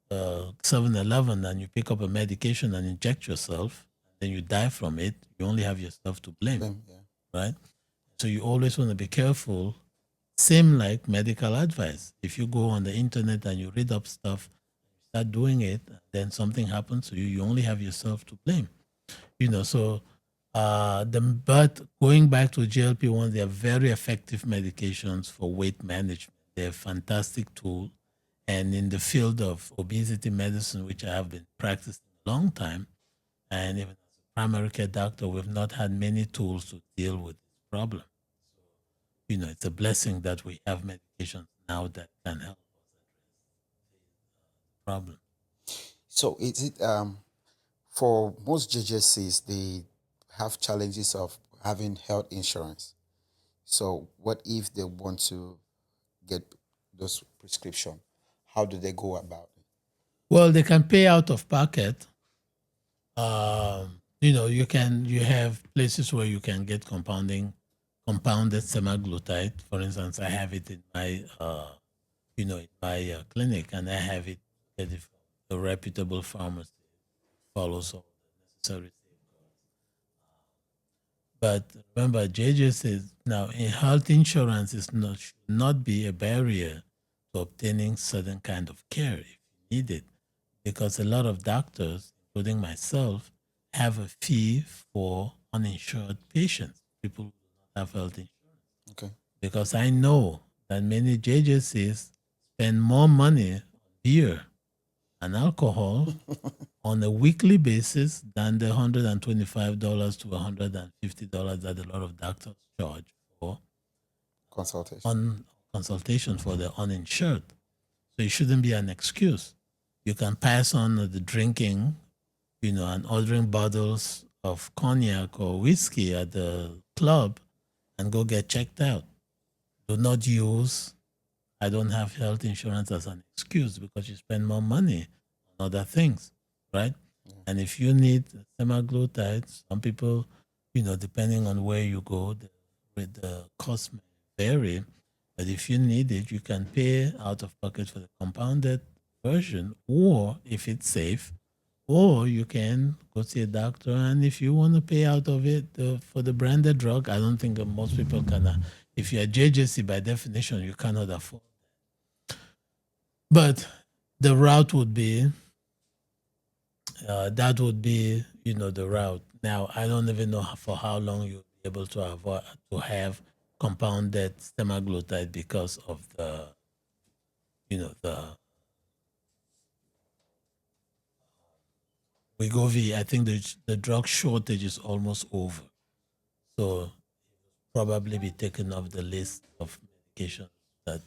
the 7-Eleven and you pick up a medication and inject yourself, then you die from it, you only have yourself to blame, Yeah. right? So you always want to be careful. Same like medical advice. If you go on the internet and you read up stuff, start doing it, then something happens to you, you only have yourself to blame. So but going back to GLP-1, they are very effective medications for weight management. They're a fantastic tool. And in the field of obesity medicine, which I have been practicing a long time, and even as a primary care doctor, we've not had many tools to deal with this problem. It's a blessing that we have medications now that can help the problem. So is it for most JJCs, they have challenges of having health insurance. So what if they want to get those prescription? How do they go about it? Well, they can pay out of pocket. You have places where you can get compounded semaglutide. For instance, I have it in my clinic, and I have it get it from a reputable pharmacy. Follows all the necessary. But remember, JJ says now in health insurance is not should not be a barrier to obtaining certain kind of care if you need it, because a lot of doctors, including myself, have a fee for uninsured patients, people who do not have health insurance. Okay. Because I know that many JJCs spend more money on beer and alcohol on a weekly basis than the $125 to $150 that a lot of doctors charge for Consultation. on consultation for the uninsured. So it shouldn't be an excuse. You can pass on the drinking, and ordering bottles of cognac or whiskey at the club and go get checked out. Do not use I don't have health insurance as an excuse, because you spend more money on other things, right? And if you need semaglutide, some people, depending on where you go, the cost may vary. But if you need it, you can pay out of pocket for the compounded version, or if it's safe, or you can go see a doctor. And if you want to pay out of it for the branded drug, I don't think that most people can. If you're JJC, by definition, you cannot afford. But the route would be that would be the route. Now I don't even know for how long you'll be able to avoid to have compounded semaglutide because of the the Wegovy. I think the drug shortage is almost over, so probably be taken off the list of medications that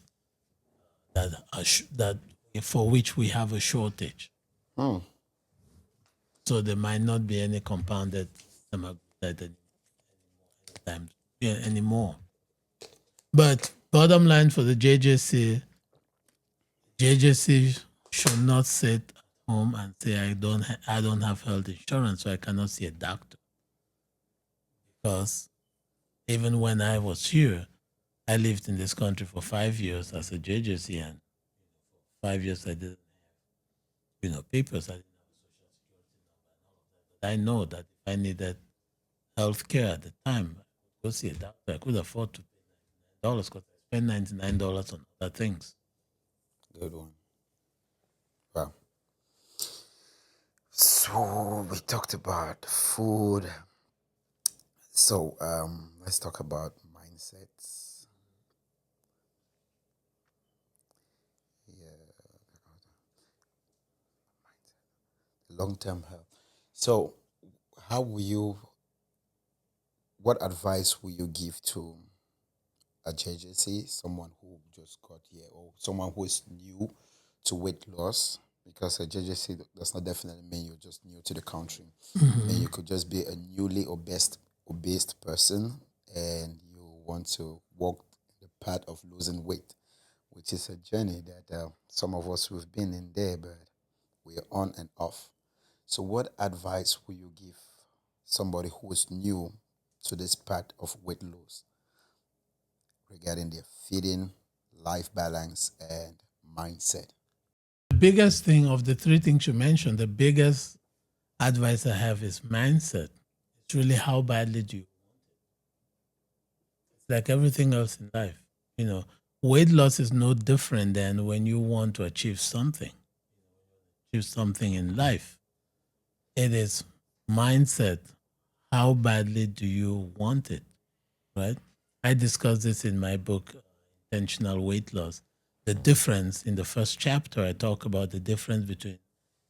that for which we have a shortage. Hmm. So there might not be any compounded semaglutide anymore. But bottom line for the JJC should not sit at home and say I don't have health insurance, so I cannot see a doctor. Because even when I was here, I lived in this country for 5 years as a JJC, and 5 years I didn't have, papers. I didn't have a social security number. But I know that if I needed health care at the time, I could go see a doctor. I could afford to pay $99 because I spent $99 on other things. Good one. Wow. So we talked about food. So let's talk about mindsets. Long-term health. So how will you what advice will you give to a JJC, someone who just got here, or someone who is new to weight loss? Because a JJC does not definitely mean you're just new to the country. And you could just be a newly obese person, and you want to walk the path of losing weight, which is a journey that some of us we've been in there, but we're on and off. So, what advice will you give somebody who is new to this path of weight loss regarding their feeding, life balance, and mindset? The biggest thing of the three things you mentioned, the biggest advice I have is mindset. It's really how badly do you. It's like everything else in life. Weight loss is no different than when you want to achieve something in life. It is mindset. How badly do you want it? Right? I discussed this in my book, Intentional Weight Loss. The difference in the first chapter, I talk about the difference between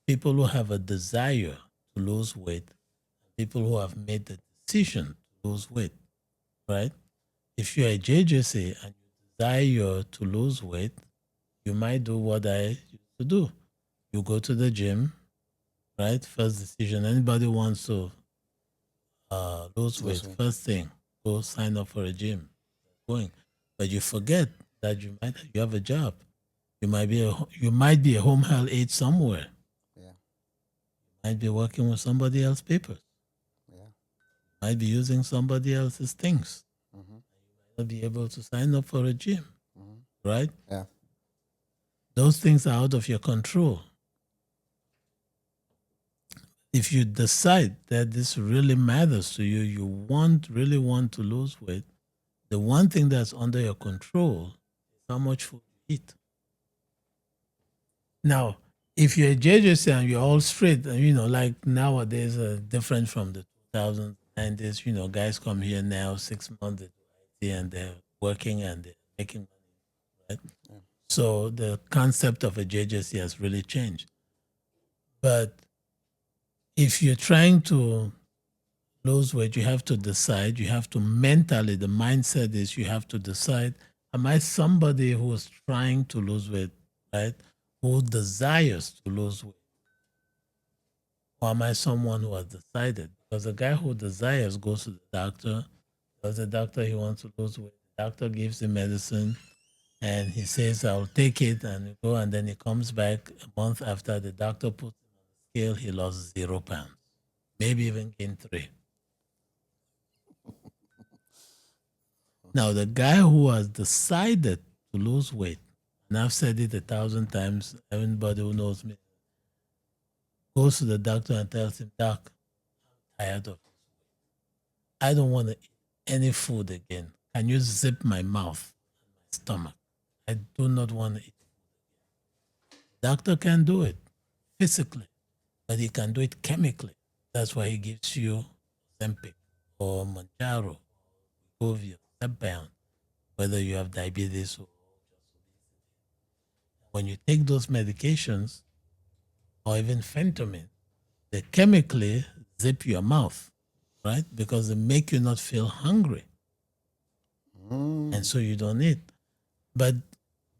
people who have a desire to lose weight and people who have made the decision to lose weight, right? If you're a JJC and you desire to lose weight, you might do what I used to do. You go to the gym, right? First decision. Anybody wants to lose weight, weight. first thing, go sign up for a gym. Going. But you forget that you have a job. You might be a home health aide somewhere. Yeah. Might be working with somebody else's papers. Yeah. Might be using somebody else's things. Mm-hmm. Not be able to sign up for a gym, Mm-hmm. right? Yeah. Those things are out of your control. If you decide that this really matters to you, you really want to lose weight, the one thing that's under your control is how much food you eat. Now, if you're a JJC and you're all straight, and like nowadays, different from the 2090s, guys come here now, 6 months they do IT and they're working and they're making money, right? Yeah. So the concept of a JJC has really changed. But if you're trying to lose weight, you have to decide, you have to mentally, the mindset is you have to decide, am I somebody who's trying to lose weight, right? Who desires to lose weight? Or am I someone who has decided? Because the guy who desires goes to the doctor, tells the doctor he wants to lose weight. The doctor gives him medicine and he says, I'll take it, and you go, and then he comes back a month after the doctor puts him on the scale, he lost 0 pounds, maybe even gained 3. Now, the guy who has decided to lose weight, and I've said it 1,000 times, everybody who knows me, goes to the doctor and tells him, Doc, I'm tired of this. I don't want to eat any food again. Can you zip my mouth and my stomach? I do not want to eat food again. Doctor can do it physically, but he can do it chemically. That's why he gives you Zempic or Manjaro, Wegovy, Zepbound, whether you have diabetes or just obesity. When you take those medications, or even phentermine, they chemically zip your mouth, right? Because they make you not feel hungry. And so you don't eat. But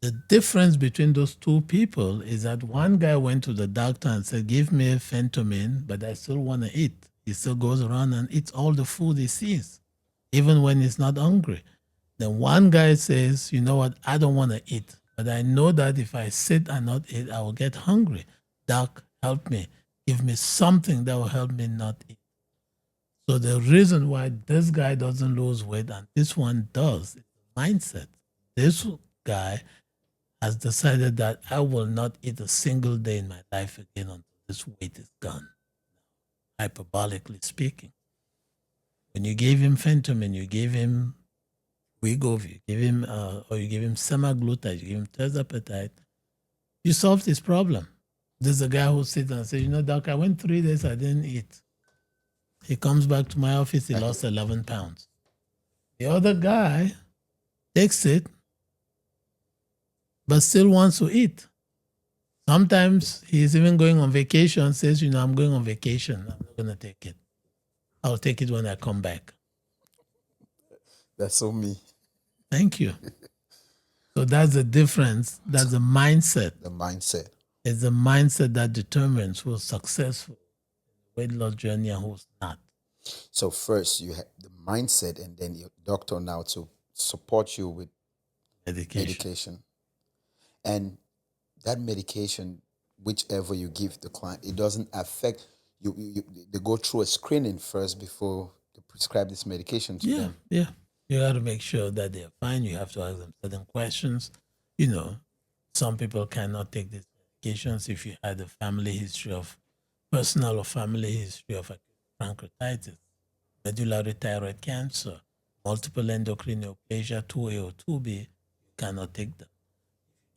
the difference between those two people is that one guy went to the doctor and said, give me a phentermine, but I still want to eat. He still goes around and eats all the food he sees, even when he's not hungry. Then one guy says, you know what, I don't want to eat, but I know that if I sit and not eat, I will get hungry. Doc, help me. Give me something that will help me not eat. So the reason why this guy doesn't lose weight and this one does is mindset. This guy has decided that I will not eat a single day in my life again until this weight is gone, hyperbolically speaking. When you gave him phentermine, you gave him Wegovy, you give him, or you give him semaglutide, you give him tirzepatide, you solved his problem. There's a guy who sits and says, Doc, I went 3 days, I didn't eat. He comes back to my office, he lost 11 pounds. The other guy takes it, but still wants to eat. Sometimes he's even going on vacation, says, I'm going on vacation. I'm not going to take it. I'll take it when I come back. That's so me. Thank you. So that's the difference. That's the mindset. The mindset. It's the mindset that determines who's successful in the weight loss journey and who's not. So first you have the mindset, and then your doctor now to support you with medication. And that medication, whichever you give the client, it doesn't affect you. They go through a screening first before they prescribe this medication to them. Yeah. You got to make sure that they're fine. You have to ask them certain questions. Some people cannot take these medications if you had a family history of personal or family history of acute pancreatitis, medullary thyroid cancer, multiple endocrine neoplasia, 2A or 2B. You cannot take them.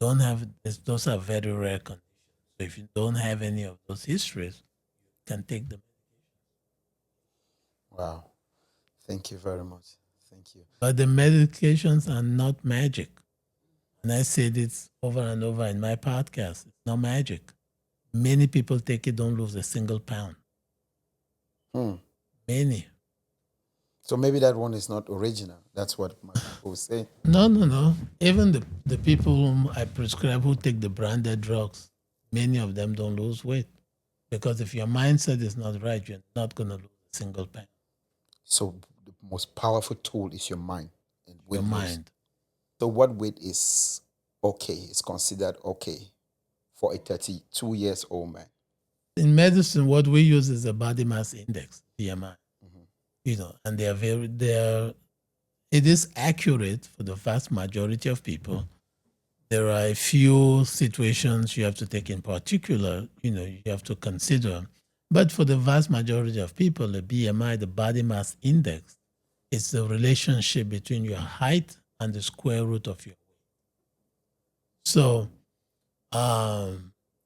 Don't have this, those are very rare conditions. So if you don't have any of those histories, you can take them. Wow. Thank you very much. Thank you. But the medications are not magic. And I say this over and over in my podcast. It's not magic. Many people take it, don't lose a single pound. Many. So maybe that one is not original. That's what my people say. No. Even the people whom I prescribe who take the branded drugs, many of them don't lose weight. Because if your mindset is not right, you're not going to lose a single pound. So the most powerful tool is your mind. And Your mind. So what weight is okay. It's considered okay for a 32 years old man. In medicine, what we use is a body mass index, BMI. Mhm. And it is accurate for the vast majority of people. There are a few situations you have to take in particular, you have to consider. But for the vast majority of people, the BMI, the body mass index, is the relationship between your height and the square root of your weight. So,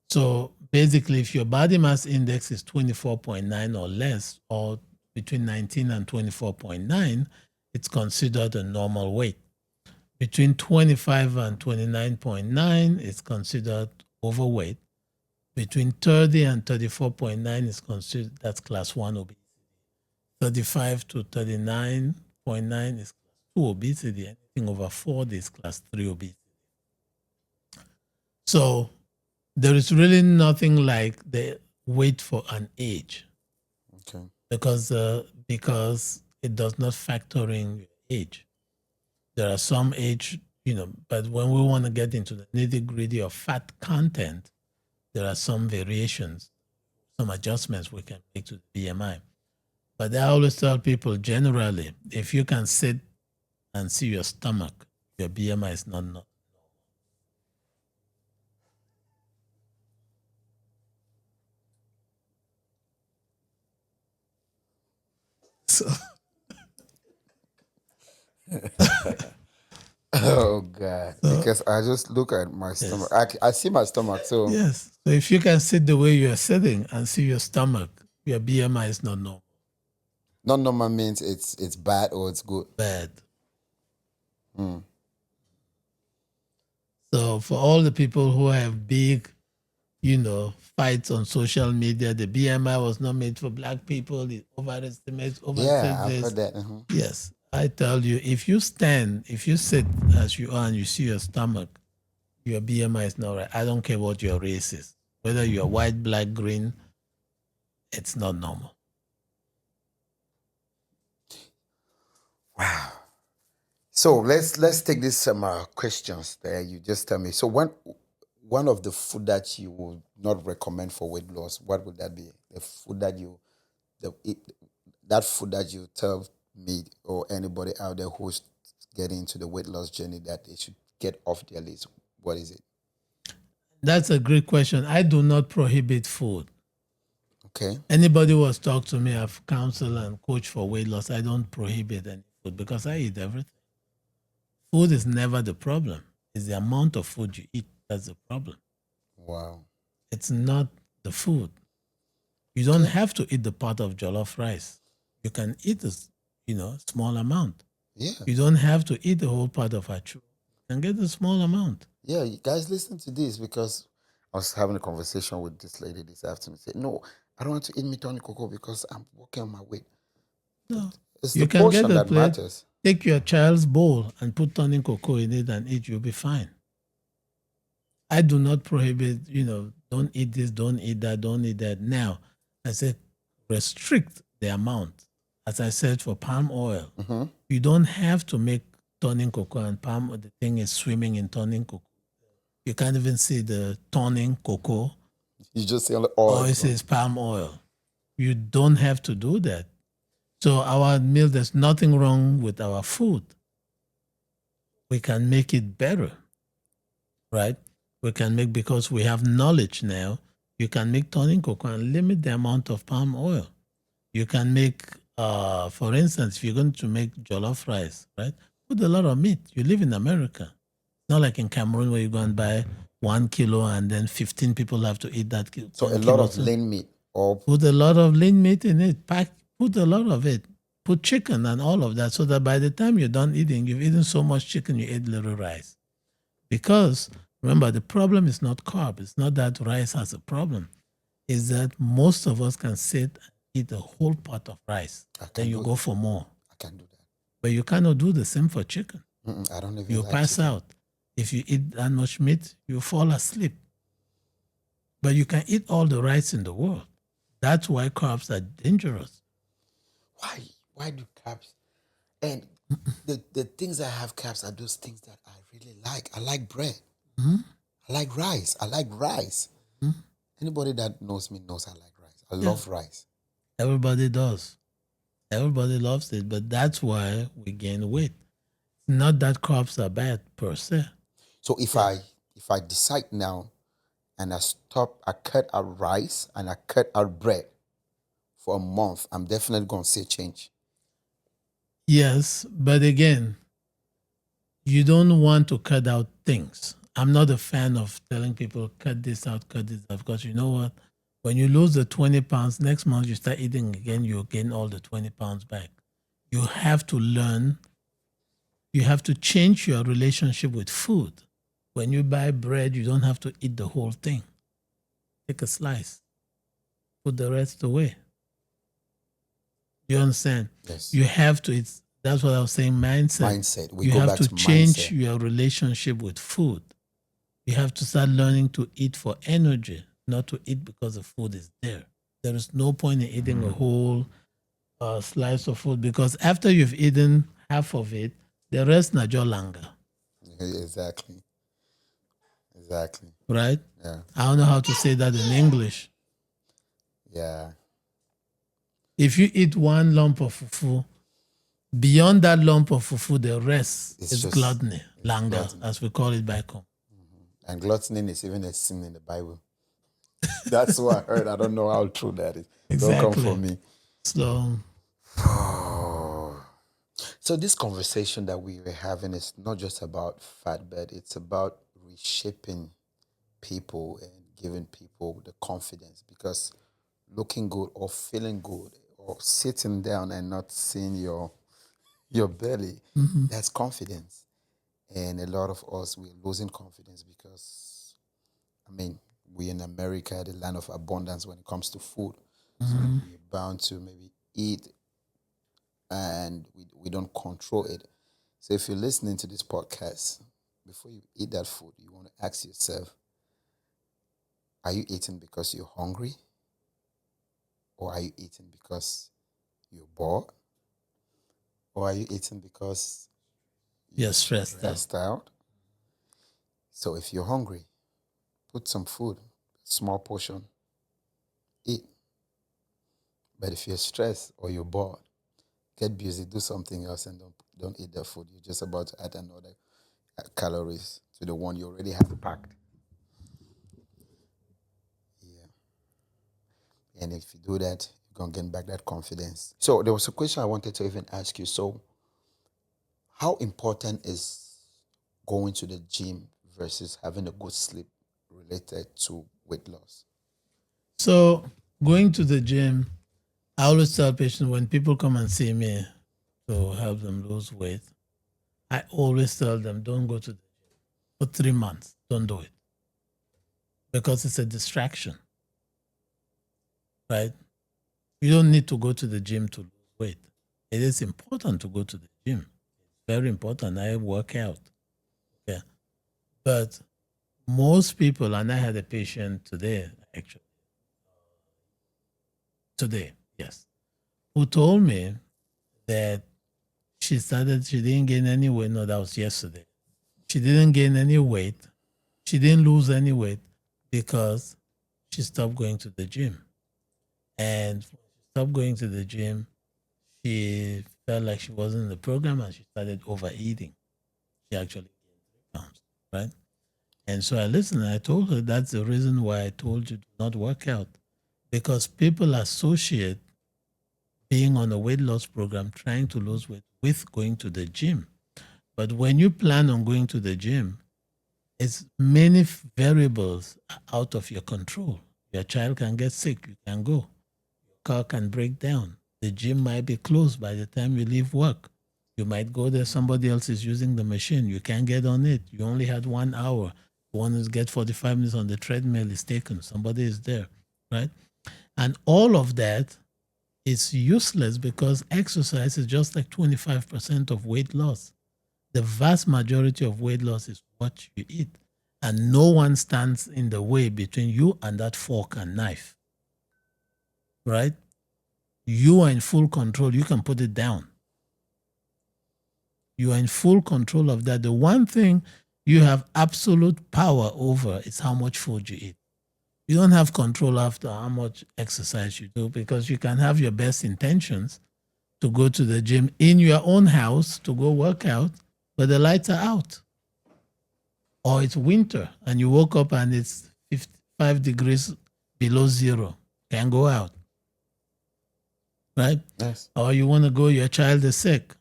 so basically, if your body mass index is 24.9 or less, or between 19 and 24.9, it's considered a normal weight. Between 25 and 29.9 is considered overweight. Between 30 and 34.9 is considered, that's class 1 obesity. 35 to 39.9 is class 2 obesity. Anything over 40 is class 3 obesity. So there is really nothing like the weight for an age, Okay. because it does not factor in your age. There are some age, but when we want to get into the nitty gritty of fat content, there are some variations, some adjustments we can make to the BMI. But I always tell people, generally, if you can sit and see your stomach, your BMI is not normal. So, Oh God! so Because I just look at my stomach. yes, I see my stomach. So yes. So if you can sit the way you are sitting and see your stomach, your BMI is not normal. not normal means it's bad or it's good. Bad. Mm. So for all the people who have big, fights on social media, the BMI was not made for black people. It overestimates, Yeah, overstates I've this. heard that. Mhm. Yes, I tell you, if you sit as you are and you see your stomach, your BMI is not right. I don't care what your race is, whether you're white, black, green, it's not normal. Wow. So let's take these some questions there. You just tell me. So one of the food that you would not recommend for weight loss, what would that be? The food that that food that you tell me or anybody out there who's getting into the weight loss journey that they should get off their list. What is it? That's a great question. I do not prohibit food. Okay. Anybody who has talked to me, I've counseled and coached for weight loss. I don't prohibit any food because I eat everything. Food is never the problem. It's the amount of food you eat that's the problem. Wow. It's not the food. You don't Okay. have to eat the pot of jollof rice. You can eat a small amount. Yeah. You don't have to eat the whole pot of achu. You can get a small amount. Yeah, you guys listen to this because I was having a conversation with this lady this afternoon. Said, no, I don't want to eat meat on cocoa because I'm working on my weight. But No. it's the You can get portion a that plate, matters. take your child's bowl and put tonic cocoa in it and eat, you'll be fine. I do not prohibit, don't eat this, don't eat that, don't eat that. Now, I said restrict the amount. As I said for palm oil, Mm-hmm. you don't have to make toning cocoa and palm. The thing is swimming in toning cocoa. You can't even see the toning cocoa, You just say oil. or it says palm oil. You don't have to do that. So our meal, there's nothing wrong with our food. We can make it better, right? We can make, because we have knowledge now, you can make toning cocoa and limit the amount of palm oil. You can make, for instance, if you're going to make jollof rice, right? Put a lot of meat. You live in America. It's not like in Cameroon where you go and buy 1 kilo and then 15 people have to eat that So 1 a lot kilo. of lean meat or Put a lot of lean meat in it. Put a lot of it. Put chicken and all of that, so that by the time you're done eating, you've eaten so much chicken, you ate little rice. Because remember, the problem is not carb. It's not that rice has a problem. It's that most of us can sit and eat a whole pot of rice. Then you go for more. I can do that. But you cannot do the same for chicken. I don't even You like pass chicken. out. If you eat that much meat, you fall asleep. But you can eat all the rice in the world. That's why carbs are dangerous. Why? Why do carbs? And the things that have carbs are those things that I really like. I like bread. Mhm. I like rice. I like rice. Mhm. Anybody that knows me knows I like rice. I Yeah, love rice. everybody does. Everybody loves it, but that's why we gain weight. Not that carbs are bad per se. So if I decide now and I cut out rice and I cut out bread for a month, I'm definitely gonna see a change. Yes, but again, you don't want to cut out things. I'm not a fan of telling people cut this out, because you know what? When you lose the 20 pounds, next month you start eating again, you gain all the 20 pounds back. You have to learn, you have to change your relationship with food. When you buy bread, you don't have to eat the whole thing. Take a slice, put the rest away. You understand? Yes. You have to, that's what I was saying, mindset. Mindset. We You go have back to to change mindset. your relationship with food. You have to start learning to eat for energy, not to eat because the food is there. There is no point in eating a whole slice of food, because after you've eaten half of it, the rest na jolanga, Exactly. Exactly. right? Yeah. I don't know how to say that in English. Yeah. If you eat one lump of fufu, beyond that lump of fufu, the rest It's is just gluttony, it's langa, gluttony. as we call it back home. And gluttony is even a sin in the Bible. That's what I heard. I don't know how true that is. Don't come for Exactly. me. So, Oh. So this conversation that we were having is not just about fat, but it's about reshaping people and giving people the confidence, because looking good or feeling good or sitting down and not seeing your belly, mhm, that's confidence. And a lot of us, we're losing confidence because, I mean, we're in America, the land of abundance when it comes to food. So mhm. we're bound to maybe eat and we don't control it. So if you're listening to this podcast, before you eat that food, you want to ask yourself, are you eating because you're hungry? Or are you eating because you're bored? Or are you eating because You're you're stressed out. stressed out? So if you're hungry, put some food, small portion, eat. But if you're stressed or you're bored, get busy, do something else, and don't eat that food. You're just about to add another calories to the one you already have packed. Yeah. And if you do that, you're gonna gain back that confidence. So there was a question I wanted to even ask you. So how important is going to the gym versus having a good sleep related to weight loss? So, going to the gym, I always tell patients when people come and see me to help them lose weight, I always tell them don't go to the gym for 3 months. Don't do it, because it's a distraction, right? You don't need to go to the gym to lose weight. It is important to go to the gym. It's very important. I work out. Okay. But most people, and I had a patient today, actually, today, yes, who told me that she didn't gain any weight. No, that was yesterday. She didn't gain any weight. She didn't lose any weight because she stopped going to the gym. And when she stopped going to the gym, she felt like she wasn't in the program and she started overeating. She actually gained 3 pounds, right? And so I listened and I told her that's the reason why I told you to not work out, because people associate being on a weight loss program, trying to lose weight, with going to the gym. But when you plan on going to the gym, it's many variables out of your control. Your child can get sick, you can go. Your car can break down. The gym might be closed by the time you leave work. You might go there, somebody else is using the machine. You can't get on it. You only had 1 hour. You want to get 45 minutes on the treadmill is taken. Somebody is there, right? And all of that is useless, because exercise is just like 25% of weight loss. The vast majority of weight loss is what you eat. And no one stands in the way between you and that fork and knife, right? You are in full control. You can put it down. You are in full control of that. The one thing you have absolute power over is how much food you eat. You don't have control after how much exercise you do because you can have your best intentions to go to the gym in your own house to go work out, but the lights are out. Or it's winter and you woke up and it's 55 degrees below zero. Can't go out. Right? Yes. Or you want to go, your child is sick.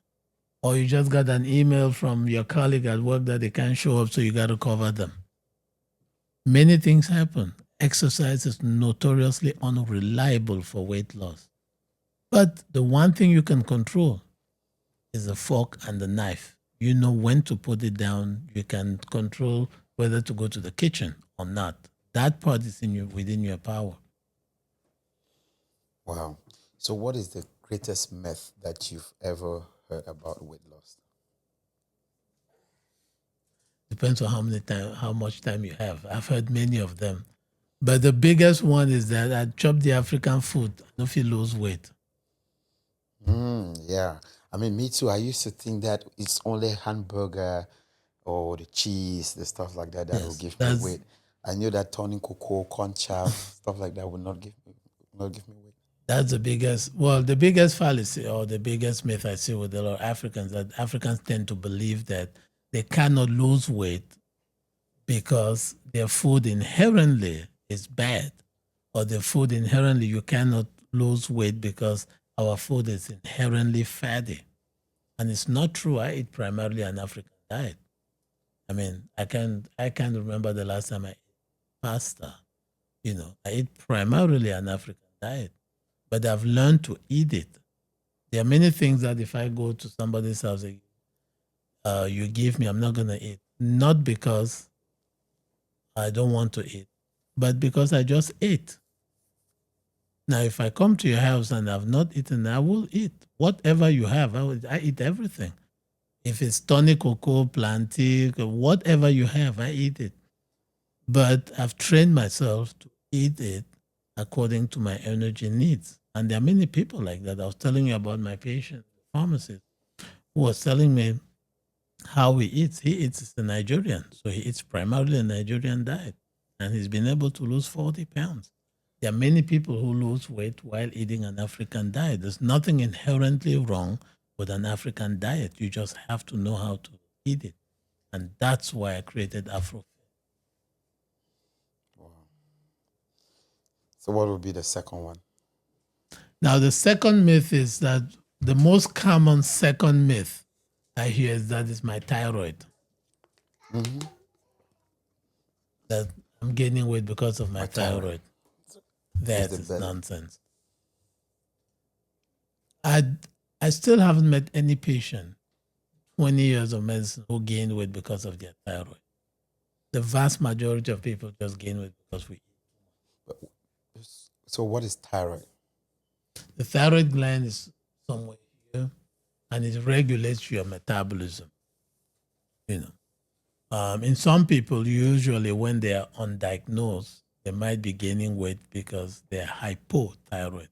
Or you just got an email from your colleague at work that they can't show up, so you got to cover them. Many things happen. Exercise is notoriously unreliable for weight loss. But the one thing you can control is the fork and the knife. You know when to put it down. You can control whether to go to the kitchen or not. That part is within your power. Wow. So what is the greatest myth that you've ever heard about weight loss? Depends on how much time you have. I've heard many of them. But the biggest one is that I chop the African food, I don't feel lose weight. Yeah. I mean, me too. I used to think that it's only hamburger or the cheese, the stuff like that will Yes, give me weight. I knew that turning cocoa, corn chaff, stuff like that would not give me weight. That's the biggest fallacy or the biggest myth I see with a lot of Africans, that Africans tend to believe that they cannot lose weight because their food inherently is bad, or their food inherently you cannot lose weight because our food is inherently fatty. And it's not true. I eat primarily an African diet. I mean, I can't remember the last time I ate pasta. I eat primarily an African diet, but I've learned to eat it. There are many things that if I go to somebody's house, you give me, I'm not going to eat. Not because I don't want to eat, but because I just ate. Now, if I come to your house and I've not eaten, I will eat. Whatever you have, I eat everything. If it's tonic cocoa, plantain, whatever you have, I eat it. But I've trained myself to eat it according to my energy needs. And there are many people like that. I was telling you about my patient, pharmacist, who was telling me how he eats. He eats a Nigerian. So he eats primarily a Nigerian diet. And he's been able to lose 40 pounds. There are many people who lose weight while eating an African diet. There's nothing inherently wrong with an African diet. You just have to know how to eat it. And that's why I created Afro. Wow. So what would be the second one? Now, the second myth is that the most common second myth I hear is that it's my thyroid. That I'm gaining weight because of my thyroid. That is nonsense. I still haven't met any patient, 20 years of medicine, who gained weight because of their thyroid. The vast majority of people just gain weight because we eat. So what is thyroid? The thyroid gland is somewhere here, and it regulates your metabolism. In some people, usually when they are undiagnosed, they might be gaining weight because they're hypothyroid,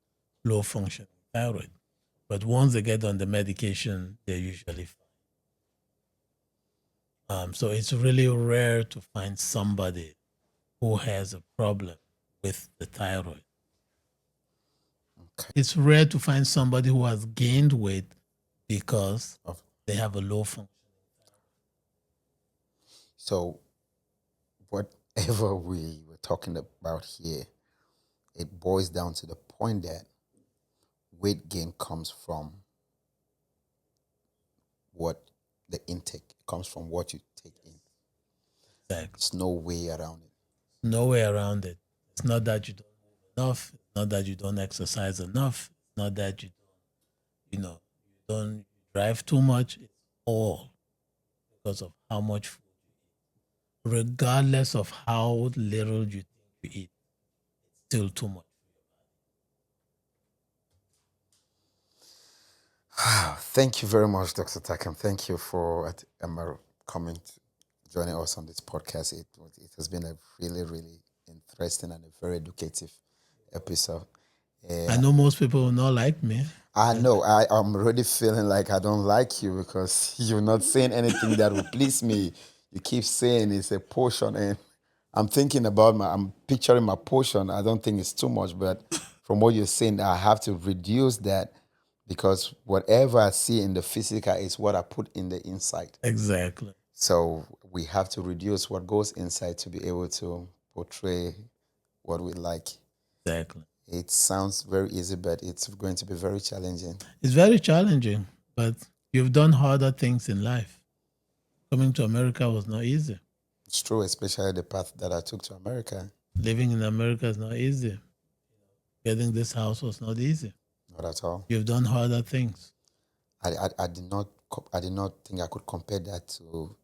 low functioning thyroid. But once they get on the medication, they're usually fine. So it's really rare to find somebody who has a problem with the thyroid. Okay. It's rare to find somebody who has gained weight because they have a low function. So whatever we were talking about here, it boils down to the point that weight gain comes from what the intake comes from, what you take in. Exactly. There's no way around it. No way around it. It's not that you don't move enough. It's not that you don't exercise enough. It's not that you don't drive too much. It's all because of how much food you eat. Regardless of how little you think you eat, it's still too much. Thank you very much, Dr. Takem. Thank you for coming to joining us on this podcast. It has been a really, really interesting and a very educative episode. I know most people will not like me. I know. I'm already feeling like I don't like you because you're not saying anything that will please me. You keep saying it's a portion, and I'm picturing my portion. I don't think it's too much, but from what you're saying, I have to reduce that because whatever I see in the physical is what I put in the inside. Exactly. So we have to reduce what goes inside to be able to portray what we like. Exactly. It sounds very easy, but it's going to be very challenging. It's very challenging, but you've done harder things in life. Coming to America was not easy. It's true, especially the path that I took to America. Living in America is not easy. Getting this house was not easy. Not at all. You've done harder things. I did not think I could compare that to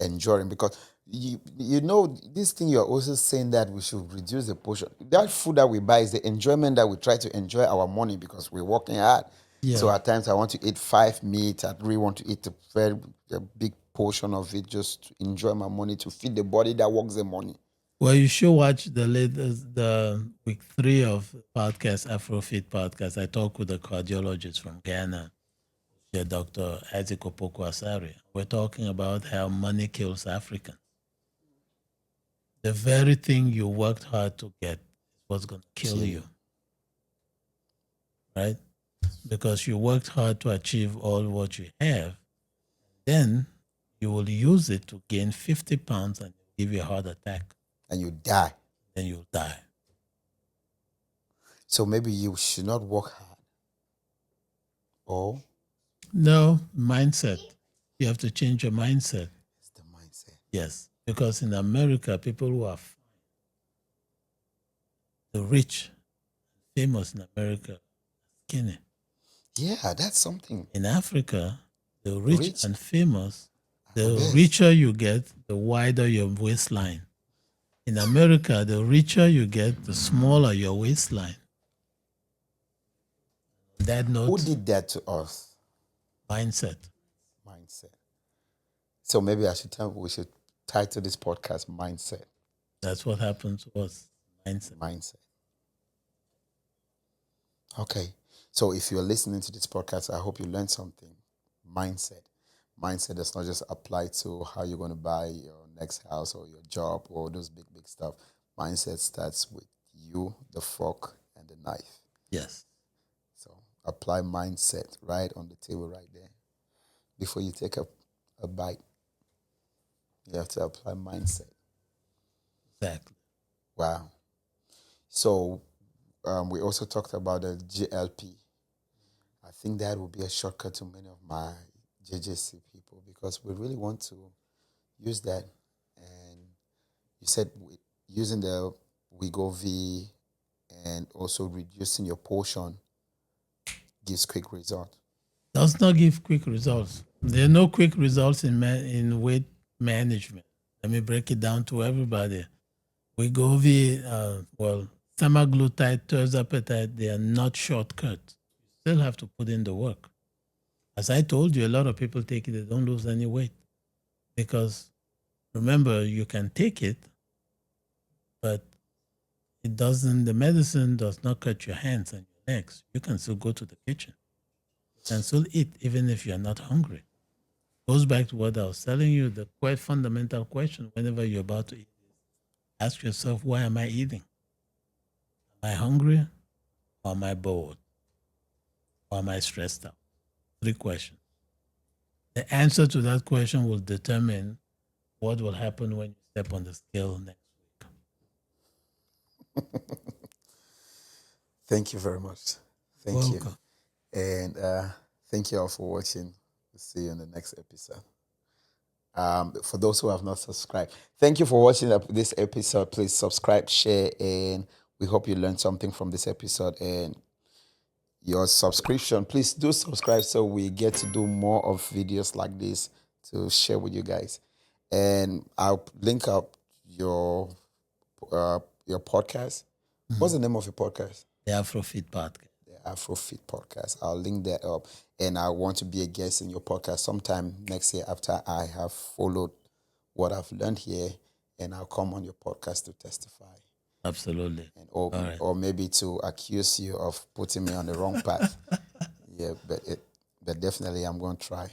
enjoying, because you know this thing you're also saying that we should reduce the portion. That food that we buy is the enjoyment that we try to enjoy our money because we're working hard. Yeah. So at times I want to eat 5 meat. I really want to eat a big portion of it just to enjoy my money, to feed the body that works the money. Well, you should watch the week 3 of podcast, Afrofit podcast. I talk with a cardiologist from Ghana, Dr. Isaac Asari. We're talking about how money kills Africans. The very thing you worked hard to get is what's going to kill you. Right? Because you worked hard to achieve all what you have. Then you will use it to gain 50 pounds and give you a heart attack. And you die. Then you'll die. So maybe you should not work hard. Or? No, mindset. You have to change your mindset. It's the mindset. Yes. Because in America, people who are the rich, famous in America, skinny. Yeah, that's something. In Africa, the rich and famous, the Yes. richer you get, the wider your waistline. In America, the richer you get, the smaller your waistline. That note, Who did that to us? mindset. Mindset. So maybe we should title this podcast Mindset. That's what happened to us. Mindset. Mindset. Okay. So if you're listening to this podcast, I hope you learned something. Mindset. Mindset does not just apply to how you're going to buy your next house or your job or those big stuff. Mindset starts with you, the fork, and the knife. Yes. So apply mindset right on the table right there. Before you take a bite, you have to apply mindset. Exactly. Wow. So we also talked about the GLP. I think that will be a shortcut to many of my JJC people because we really want to use that. And you said using the Wegovy and also reducing your portion gives quick results. Does not give quick results. There are no quick results in weight management. Let me break it down to everybody. Wegovy, semaglutide, tirzepatide, they are not shortcuts. You still have to put in the work. As I told you, a lot of people take it, they don't lose any weight. Because remember, you can take it, but the medicine does not cut your hands and your legs. You can still go to the kitchen. You can still eat even if you're not hungry. Goes back to what I was telling you, the quite fundamental question whenever you're about to eat. Ask yourself, why am I eating? Am I hungry? Or am I bored? Or am I stressed out? 3 questions. The answer to that question will determine what will happen when you step on the scale next week. Thank you very much. Thank Welcome. you. And thank you all for watching. We'll see you in the next episode. For those who have not subscribed, thank you for watching this episode. Please subscribe, share, and we hope you learned something from this episode. And your subscription, please do subscribe so we get to do more of videos like this to share with you guys. And I'll link up your podcast. What's the name of your podcast? The Afrofit Podcast. The Afrofit Podcast. I'll link that up. And I want to be a guest in your podcast sometime next year after I have followed what I've learned here, and I'll come on your podcast to testify. Absolutely. And or maybe to accuse you of putting me on the wrong path. Yeah, but definitely I'm going to try.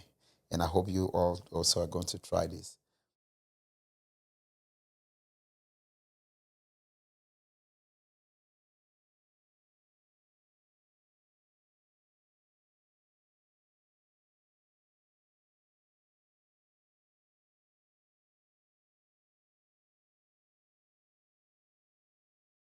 And I hope you all also are going to try this.